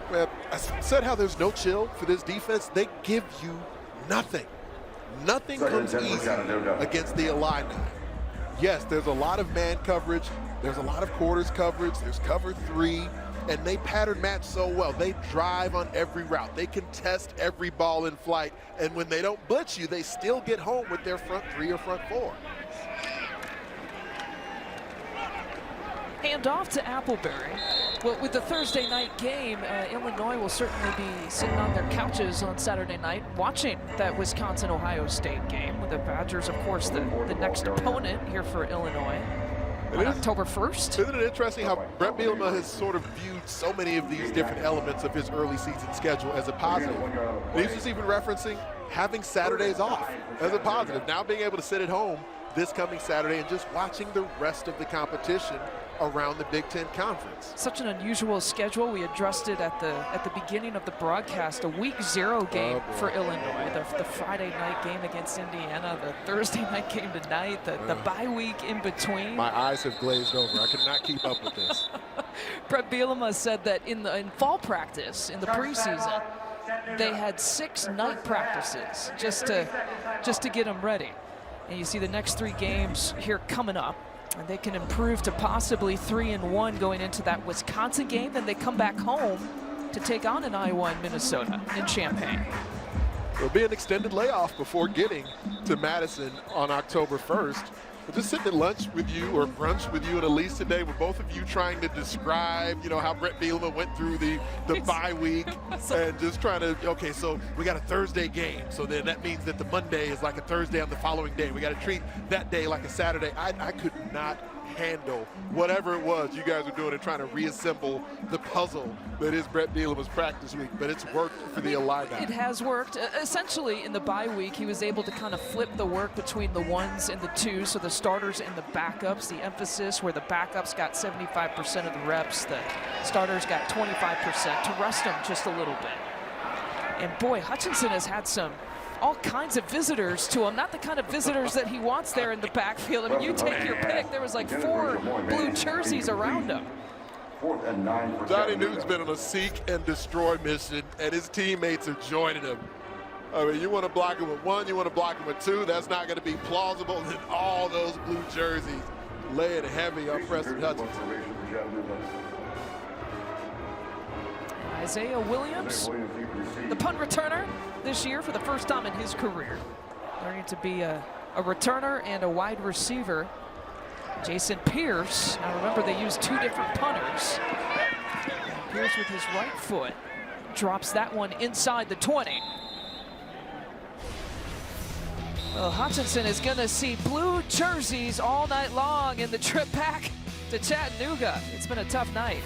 Well, I said how there's no chill for this defense. They give you nothing. Nothing comes easy against the Illini. Yes, there's a lot of man coverage. There's a lot of quarters coverage. There's cover 3. And they pattern match so well. They drive on every route. They contest every ball in flight. And when they don't blitz you, they still get home with their front 3 or front 4. Hand off to Appleberry. Well, with the Thursday night game, Illinois will certainly be sitting on their couches on Saturday night watching that Wisconsin-Ohio State game, with the Badgers, of course, the next opponent here for Illinois on October 1st. Isn't it interesting how Brett Bielema has sort of viewed so many of these different elements of his early season schedule as a positive? And he's just even referencing having Saturdays off as a positive. Now being able to sit at home this coming Saturday and just watching the rest of the competition around the Big Ten Conference. Such an unusual schedule. We addressed it at the beginning of the broadcast. A week 0 game for Illinois. The Friday night game against Indiana. The Thursday night game tonight. The bye week in between. My eyes have glazed over. I could not keep up with this. Brett Bielema said that in fall practice, in the preseason, they had 6 night practices just to get them ready. And you see the next 3 games here coming up. And they can improve to possibly 3-1 going into that Wisconsin game. Then they come back home to take on an Iowa and Minnesota in Champaign. There'll be an extended layoff before getting to Madison on October 1st. But just sitting at lunch with you or brunch with you and Elise today, with both of you trying to describe, how Brett Bielema went through the bye week and just trying to, okay, so we got a Thursday game. So then that means that the Monday is like a Thursday on the following day. We got to treat that day like a Saturday. I could not handle whatever it was you guys are doing and trying to reassemble the puzzle that is Brett Bielema's practice week, but it's worked for the Illini. It has worked. Essentially, in the bye week, he was able to kind of flip the work between the 1s and the 2s, so the starters and the backups, the emphasis where the backups got 75% of the reps, the starters got 25% to rest them just a little bit. And boy, Hutchinson has had all kinds of visitors to him, not the kind of visitors that he wants there in the backfield. I mean, you take your pick. There was like 4 blue jerseys around him. Johnny Newton's been on a seek and destroy mission, and his teammates are joining him. I mean, you want to block him with 1, you want to block him with 2. That's not going to be plausible. And all those blue jerseys laying heavy on Preston Hutchinson. Isaiah Williams, the punt returner this year for the first time in his career. Learning to be a returner and a wide receiver. Jason Pierce, now remember they used 2 different punters. And Pierce with his right foot drops that one inside the 20. Well, Hutchinson is gonna see blue jerseys all night long in the trip back to Chattanooga. It's been a tough night.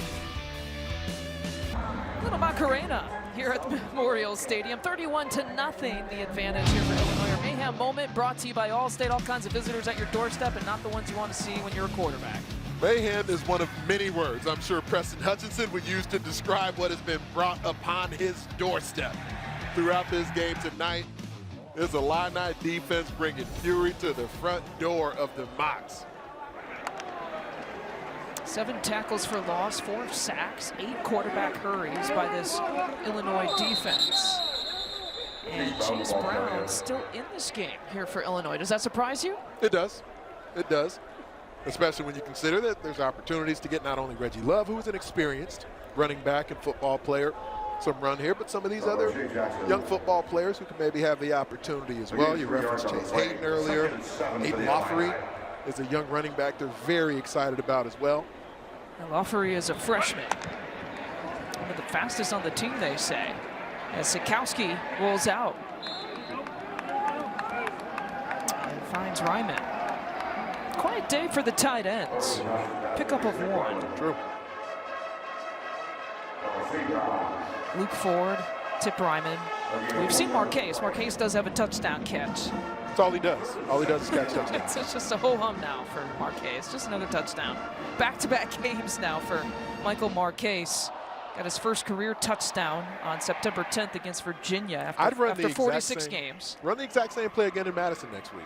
Little Macarena here at the Memorial Stadium. 31-0, the advantage here for Illinois. A mayhem moment brought to you by Allstate. All kinds of visitors at your doorstep and not the ones you want to see when you're a quarterback. Mayhem is one of many words I'm sure Preston Hutchinson would use to describe what has been brought upon his doorstep throughout this game tonight. There's a Illini defense bringing fury to the front door of the Mocs. 7 tackles for loss, 4 sacks, 8 quarterback hurries by this Illinois defense. And Chase Brown still in this game here for Illinois. Does that surprise you? It does. It does. Especially when you consider that there's opportunities to get not only Reggie Love, who is an experienced running back and football player, some run here, but some of these other young football players who can maybe have the opportunity as well. You referenced Chase Hayden earlier. Aiden Loffery is a young running back they're very excited about as well. And Loffery is a freshman. One of the fastest on the team, they say. As Sikowski rolls out. And finds Ryman. Quiet day for the tight ends. Pickup of 1. True. Luke Ford, Tip Ryman. We've seen Marquez. Marquez does have a touchdown catch. That's all he does. All he does is catch touchdowns. It's just a ho-hum now for Marquez. Just another touchdown. Back-to-back games now for Michael Marquez. Got his first career touchdown on September 10th against Virginia after 46 games. Run the exact same play again in Madison next week.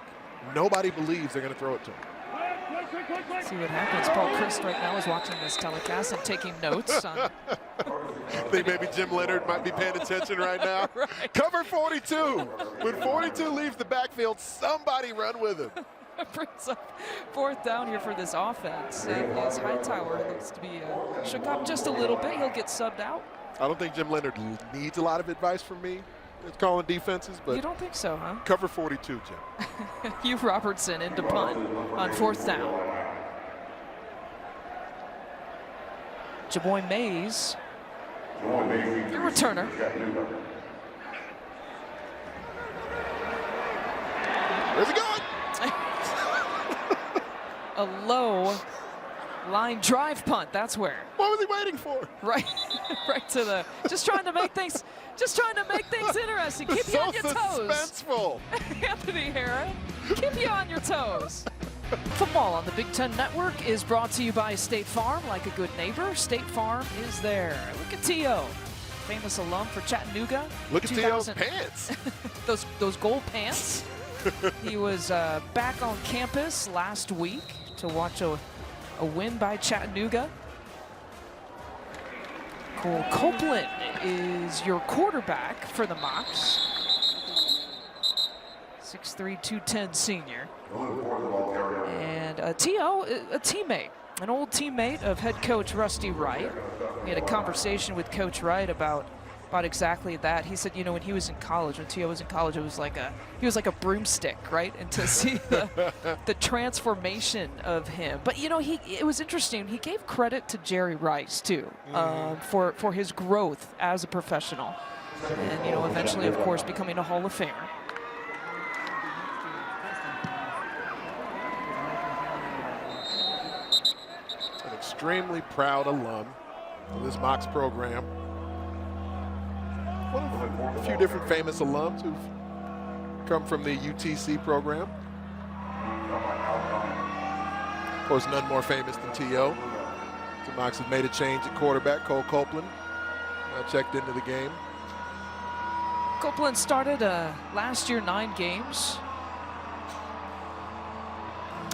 Nobody believes they're going to throw it to him. See what happens. Paul Christ right now is watching this telecast and taking notes on. I think maybe Jim Leonard might be paying attention right now. Right. Cover 42. When 42 leaves the backfield, somebody run with him. Brings up 4th down here for this offense. And as Hightower looks to be shook up just a little bit, he'll get subbed out. I don't think Jim Leonard needs a lot of advice from me. It's calling defenses, but you don't think so, huh? Cover 42, Jim. Hugh Robertson into punt on 4th down. Jaboy Mays, your returner. Where's he going? A low line drive punt. That's where. What was he waiting for? Right, right to the. Just trying to make things interesting. Keep you on your toes. Suspenseful. Anthony Herron, keep you on your toes. Football on the Big Ten Network is brought to you by State Farm. Like a good neighbor, State Farm is there. Look at T.O., famous alum for Chattanooga. Look at T.O.'s pants. those gold pants. He was back on campus last week to watch a win by Chattanooga. Cole Copeland is your quarterback for the Mocs. 6'3", 210 senior. And T.O., a teammate, an old teammate of head coach Rusty Wright. We had a conversation with Coach Wright about exactly that. He said, you know, when he was in college, when T.O. was in college, it was like he was like a broomstick, right? And to see the transformation of him. But, you know, it was interesting. He gave credit to Jerry Rice, too, for his growth as a professional. And, you know, eventually, of course, becoming a Hall of Famer. An extremely proud alum of this Mocs program. One of a few different famous alums who've come from the UTC program. Of course, none more famous than T.O. The Mocs have made a change at quarterback. Cole Copeland checked into the game. Copeland started last year 9 games.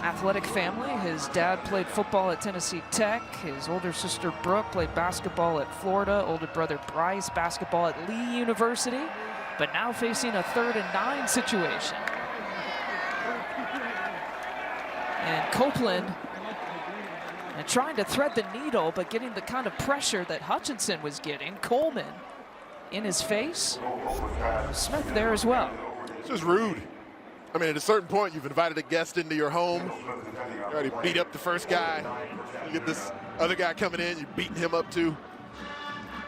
Athletic family. His dad played football at Tennessee Tech. His older sister Brooke played basketball at Florida. Older brother Bryce basketball at Lee University. But now facing a 3rd and 9 situation. And Copeland trying to thread the needle, but getting the kind of pressure that Hutchinson was getting. Coleman in his face. Smith there as well. It's just rude. I mean, at a certain point, you've invited a guest into your home. You already beat up the first guy. You get this other guy coming in, you're beating him up too.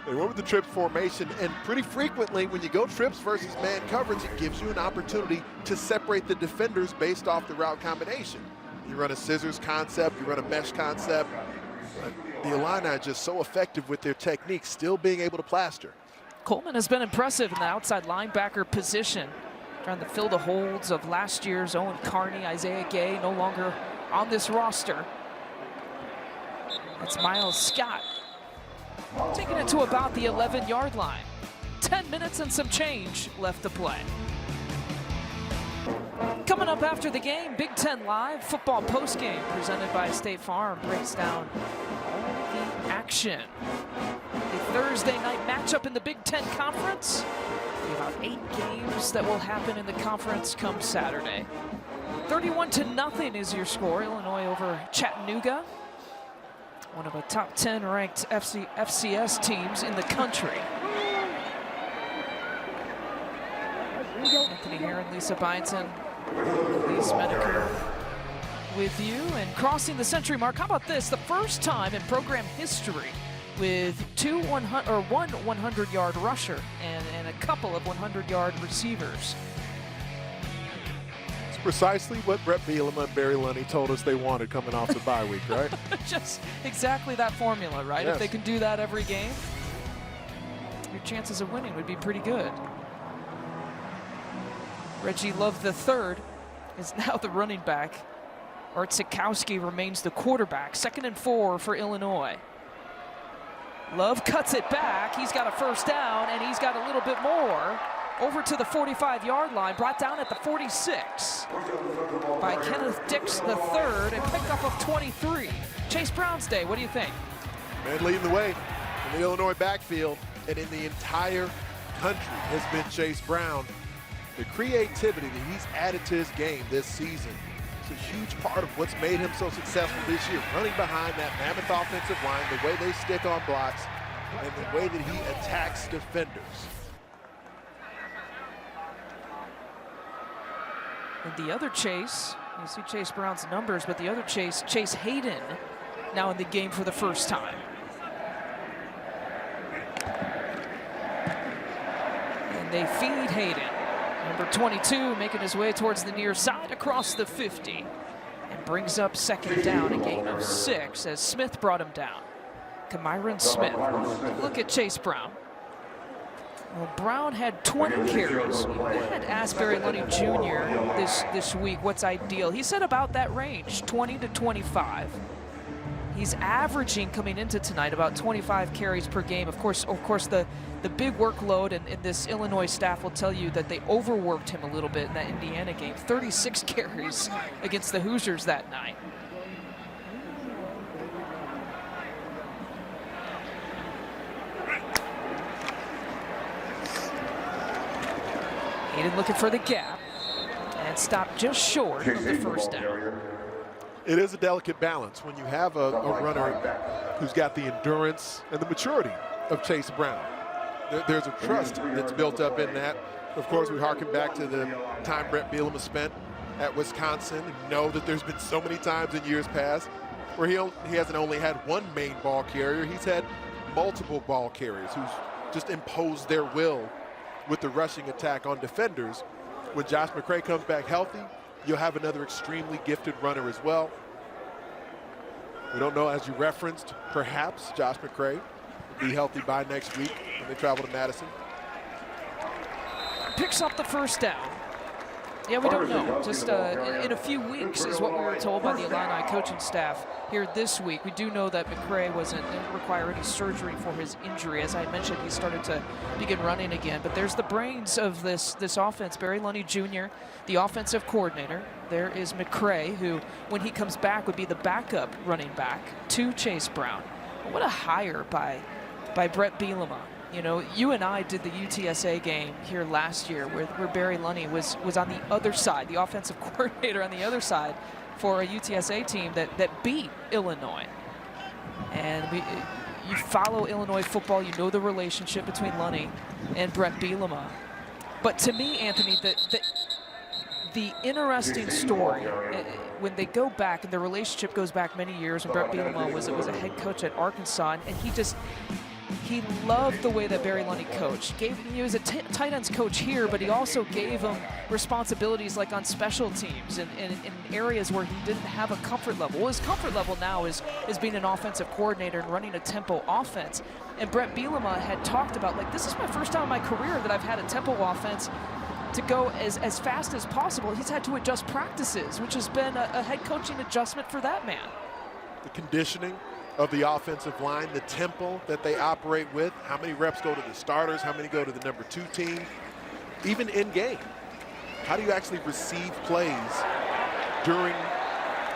They went with the trips formation, and pretty frequently when you go trips versus man coverage, it gives you an opportunity to separate the defenders based off the route combination. You run a scissors concept, you run a mesh concept. The Illini are just so effective with their technique, still being able to plaster. Coleman has been impressive in the outside linebacker position, trying to fill the holds of last year's Owen Carney, Isaiah Gay, no longer on this roster. That's Miles Scott taking it to about the 11-yard line. 10 minutes and some change left to play. Coming up after the game, Big Ten Live football postgame presented by State Farm breaks down all the action. A Thursday night matchup in the Big Ten Conference. We have about 8 games that will happen in the conference come Saturday. 31-0 is your score. Illinois over Chattanooga, one of the top 10 ranked FCS teams in the country. Anthony Herron, Lisa Byington, Elise Menaker with you. And crossing the century mark, how about this? The first time in program history with one 100-yard rusher and a couple of 100-yard receivers. It's precisely what Brett Bielema and Barry Lunny told us they wanted coming off the bye week, right? Just exactly that formula, right? Yes. If they can do that every game, your chances of winning would be pretty good. Reggie Love III is now the running back. Art Sikowski remains the quarterback. 2nd and 4 for Illinois. Love cuts it back. He's got a first down, and he's got a little bit more. Over to the 45-yard line, brought down at the 46 by Kenneth Dix III, and picked up of 23. Chase Brown's day, what do you think? Man leading the way in the Illinois backfield and in the entire country has been Chase Brown. The creativity that he's added to his game this season is a huge part of what's made him so successful this year. Running behind that mammoth offensive line, the way they stick on blocks, and the way that he attacks defenders. And the other Chase, you see Chase Brown's numbers, but the other Chase, Chase Hayden, now in the game for the first time. And they feed Hayden. Number 22 making his way towards the near side across the 50 and brings up 2nd down, a gain of 6 as Smith brought him down. Kamyron Smith. Look at Chase Brown. Well, Brown had 20 carries. I had asked Barry Lunny Jr. this week what's ideal. He said about that range, 20 to 25. He's averaging coming into tonight about 25 carries per game. Of course, the big workload, and this Illinois staff will tell you that they overworked him a little bit in that Indiana game. 36 carries against the Hoosiers that night. Hayden looking for the gap and stopped just short of the first down. It is a delicate balance when you have a runner who's got the endurance and the maturity of Chase Brown. There's a trust that's built up in that. Of course, we harken back to the time Brett Bielema spent at Wisconsin and know that there's been so many times in years past where he hasn't only had one main ball carrier, he's had multiple ball carriers who's just imposed their will with the rushing attack on defenders. When Josh McCray comes back healthy, you'll have another extremely gifted runner as well. We don't know, as you referenced, perhaps Josh McCray will be healthy by next week when they travel to Madison. Picks up the first down. Yeah, we don't know. Just in a few weeks is what we were told by the Illini coaching staff here this week. We do know that McCray didn't require any surgery for his injury. As I mentioned, he started to begin running again. But there's the brains of this offense. Barry Lunny Jr., the offensive coordinator. There is McCray, who, when he comes back, would be the backup running back to Chase Brown. What a hire by Brett Bielema. You know, you and I did the UTSA game here last year where Barry Lunny was on the other side, the offensive coordinator on the other side for a UTSA team that beat Illinois. And you follow Illinois football, you know the relationship between Lunny and Brett Bielema. But to me, Anthony, the interesting story, when they go back, and the relationship goes back many years, when Brett Bielema was a head coach at Arkansas, and he loved the way that Barry Lunny coached. He was a tight ends coach here, but he also gave him responsibilities like on special teams and in areas where he didn't have a comfort level. Well, his comfort level now is being an offensive coordinator and running a tempo offense. And Brett Bielema had talked about, like, this is my first time in my career that I've had a tempo offense to go as fast as possible. He's had to adjust practices, which has been a head coaching adjustment for that man. The conditioning of the offensive line, the tempo that they operate with, how many reps go to the starters, how many go to the number 2 team, even in game. How do you actually receive plays during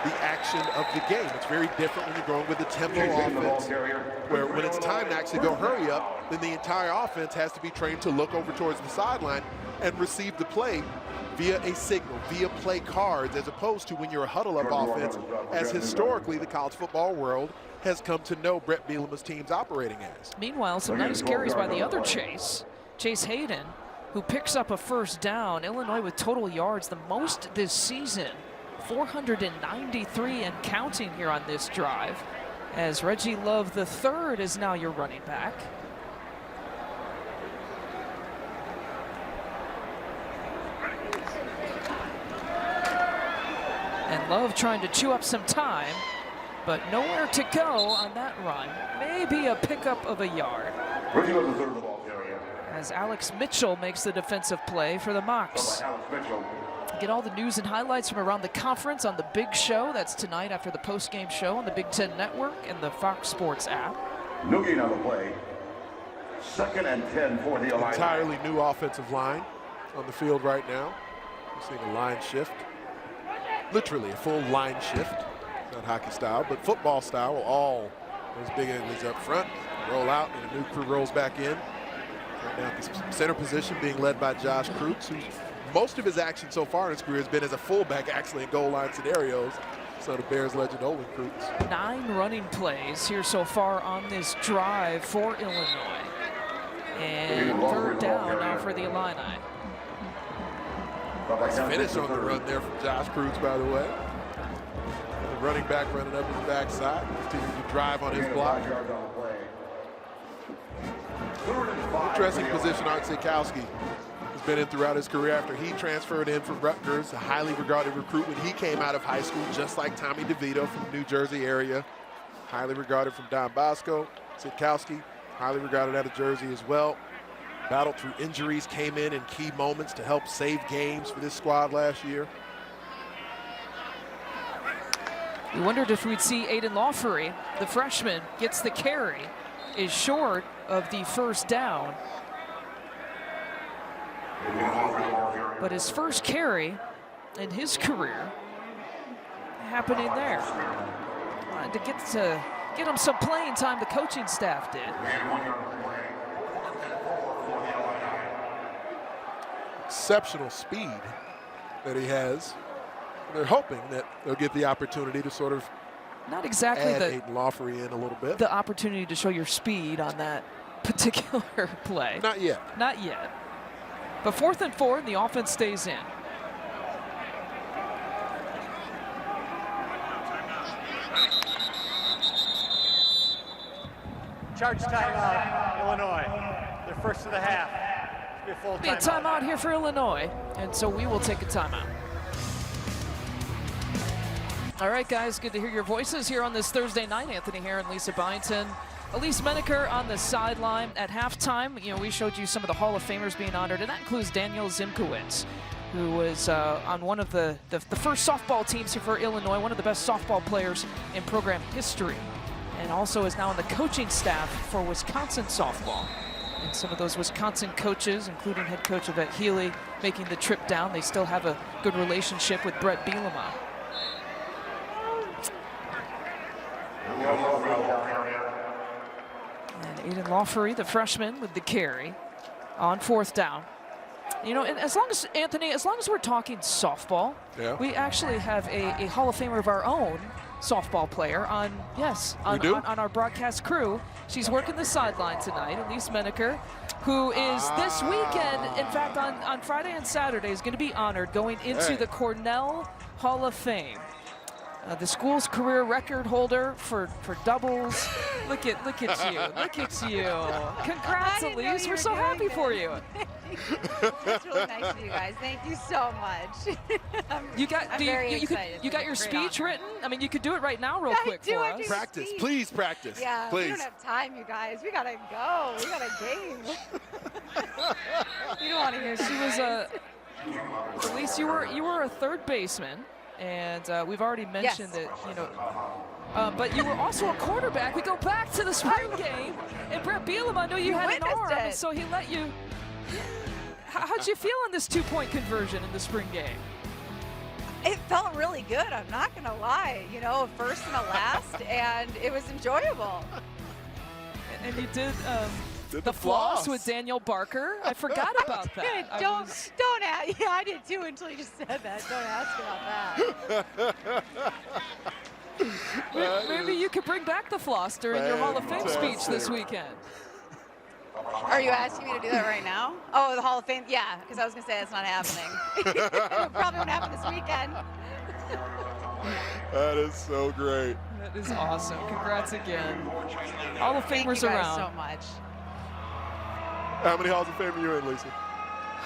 the action of the game? It's very different when you're going with the tempo offense, where when it's time to actually go hurry up, then the entire offense has to be trained to look over towards the sideline and receive the play via a signal, via play cards, as opposed to when you're a huddle-up offense, as historically the college football world has come to know Brett Bielema's teams operating as. Meanwhile, some nice carries by the other Chase Hayden, who picks up a first down. Illinois with total yards, the most this season, 493 and counting here on this drive, as Reggie Love III is now your running back. And Love trying to chew up some time, but nowhere to go on that run. Maybe a pickup of a yard. As Alex Mitchell makes the defensive play for the Mocs. Get all the news and highlights from around the conference on the Big Show. That's tonight after the post-game show on the Big Ten Network and the Fox Sports app. No gain on the play. 2nd and 10 for the Illini. Entirely new offensive line on the field right now. We're seeing a line shift. Literally a full line shift. Not hockey style, but football style. All those big enemies up front roll out, and a new crew rolls back in. Right now, the center position being led by Josh Kreutz, who's most of his action so far in his career has been as a fullback, actually in goal line scenarios. So the Bears legend Olin Kreutz. 9 running plays here so far on this drive for Illinois. And 3rd down now for the Illini. Nice finish on the run there from Josh Kreutz, by the way. The running back running up his backside, continuing to drive on his block. Interesting position Art Sikowski has been in throughout his career after he transferred in from Rutgers, a highly regarded recruit when he came out of high school, just like Tommy DeVito from the New Jersey area. Highly regarded from Don Bosco. Sikowski, highly regarded out of Jersey as well. Battled through injuries, came in key moments to help save games for this squad last year. We wondered if we'd see Aiden Lawfery, the freshman, gets the carry, is short of the first down. But his first carry in his career happening there. To get him some playing time, the coaching staff did. Exceptional speed that he has. They're hoping that they'll get the opportunity to sort of not exactly add Aiden Lawfery in a little bit. The opportunity to show your speed on that particular play. Not yet. Not yet. But 4th and 4, and the offense stays in. Charge timeout, Illinois. Their first of the half. Be a full timeout here for Illinois, and so we will take a timeout. All right, guys, good to hear your voices here on this Thursday night. Anthony Hare and Lisa Byington. Elise Menaker on the sideline at halftime. You know, we showed you some of the Hall of Famers being honored, and that includes Daniel Zimkowitz, who was on one of the first softball teams here for Illinois, one of the best softball players in program history, and also is now on the coaching staff for Wisconsin softball. And some of those Wisconsin coaches, including head coach Yvette Healy, making the trip down. They still have a good relationship with Brett Bielema. And Aiden Lawfery, the freshman, with the carry on 4th down. You know, and as long as, Anthony, as long as we're talking softball, we actually have a Hall of Famer of our own softball player on our broadcast crew. She's working the sideline tonight, Elise Menaker, who is this weekend, in fact, on Friday and Saturday, is going to be honored going into the Cornell Hall of Fame. The school's career record holder for doubles. Look at you. Look at you. Congrats, Elise. We're so happy for you. That's really nice of you guys. Thank you so much. I'm very excited. You got your speech written? I mean, you could do it right now real quick for us. Practice. Please practice. Yeah, please. We don't have time, you guys. We got to go. We got a game. You don't want to hear she was Elise, you were a third baseman. And we've already mentioned that, you know, But you were also a quarterback. We go back to the spring game, and Brett Bielema knew you had an arm, and so he let you. How'd you feel on this 2-point conversion in the spring game? It felt really good, I'm not going to lie. You know, a first and a last, and it was enjoyable. And you did the floss with Daniel Barker. I forgot about that. Don't ask. Yeah, I did too until you just said that. Don't ask about that. Maybe you could bring back the floss during your Hall of Fame speech this weekend. Are you asking me to do that right now? Oh, the Hall of Fame? Yeah, because I was going to say that's not happening. It probably won't happen this weekend. That is so great. That is awesome. Congrats again. Hall of Famers around. Thank you guys so much. How many Halls of Fame are you in, Lisa?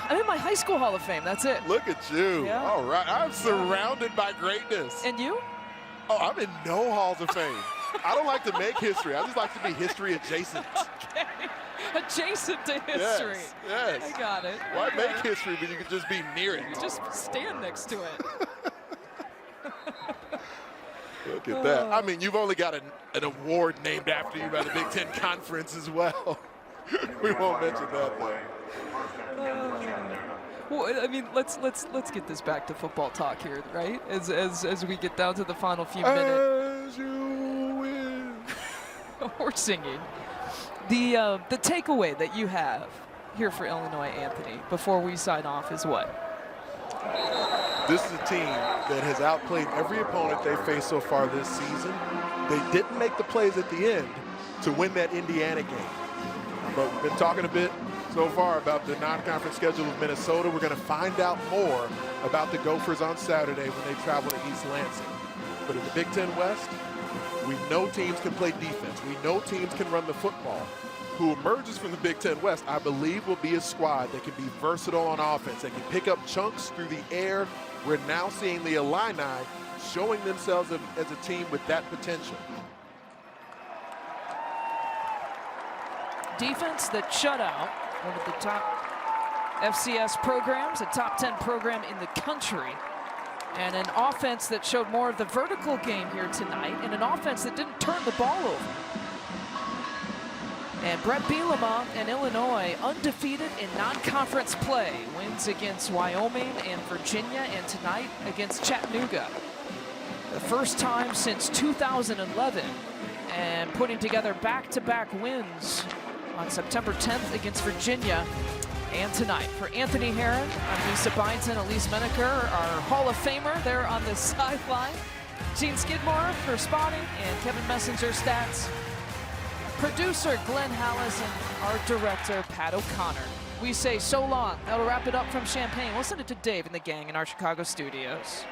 I'm in my high school Hall of Fame. That's it. Look at you. Yeah. All right. I'm surrounded by greatness. And you? Oh, I'm in no Halls of Fame. I don't like to make history. I just like to be history adjacent. Okay. Adjacent to history. Yes. I got it. Why make history when you can just be near it? Just stand next to it. Look at that. I mean, you've only got an award named after you by the Big Ten Conference as well. We won't mention that, though. Well, I mean, let's get this back to football talk here, right? As we get down to the final few minutes. As you win. We're singing. The takeaway that you have here for Illinois, Anthony, before we sign off is what? This is a team that has outplayed every opponent they faced so far this season. They didn't make the plays at the end to win that Indiana game. But we've been talking a bit so far about the non-conference schedule of Minnesota. We're going to find out more about the Gophers on Saturday when they travel to East Lansing. But in the Big Ten West, we know teams can play defense. We know teams can run the football. Who emerges from the Big Ten West, I believe, will be a squad that can be versatile on offense. They can pick up chunks through the air. We're now seeing the Illini showing themselves as a team with that potential. Defense that shut out one of the top FCS programs, a top 10 program in the country. And an offense that showed more of the vertical game here tonight, and an offense that didn't turn the ball over. And Brett Bielema and Illinois undefeated in non-conference play. Wins against Wyoming and Virginia, and tonight against Chattanooga. The first time since 2011, and putting together back-to-back wins on September 10th against Virginia and tonight. For Anthony Herron, I'm Lisa Byington, Elise Menaker, our Hall of Famer there on the sideline. Gene Skidmore for spotting, and Kevin Messenger stats. Producer Glenn Hallis and our director Pat O'Connor. We say so long. That'll wrap it up from Champaign. We'll send it to Dave and the gang in our Chicago studios.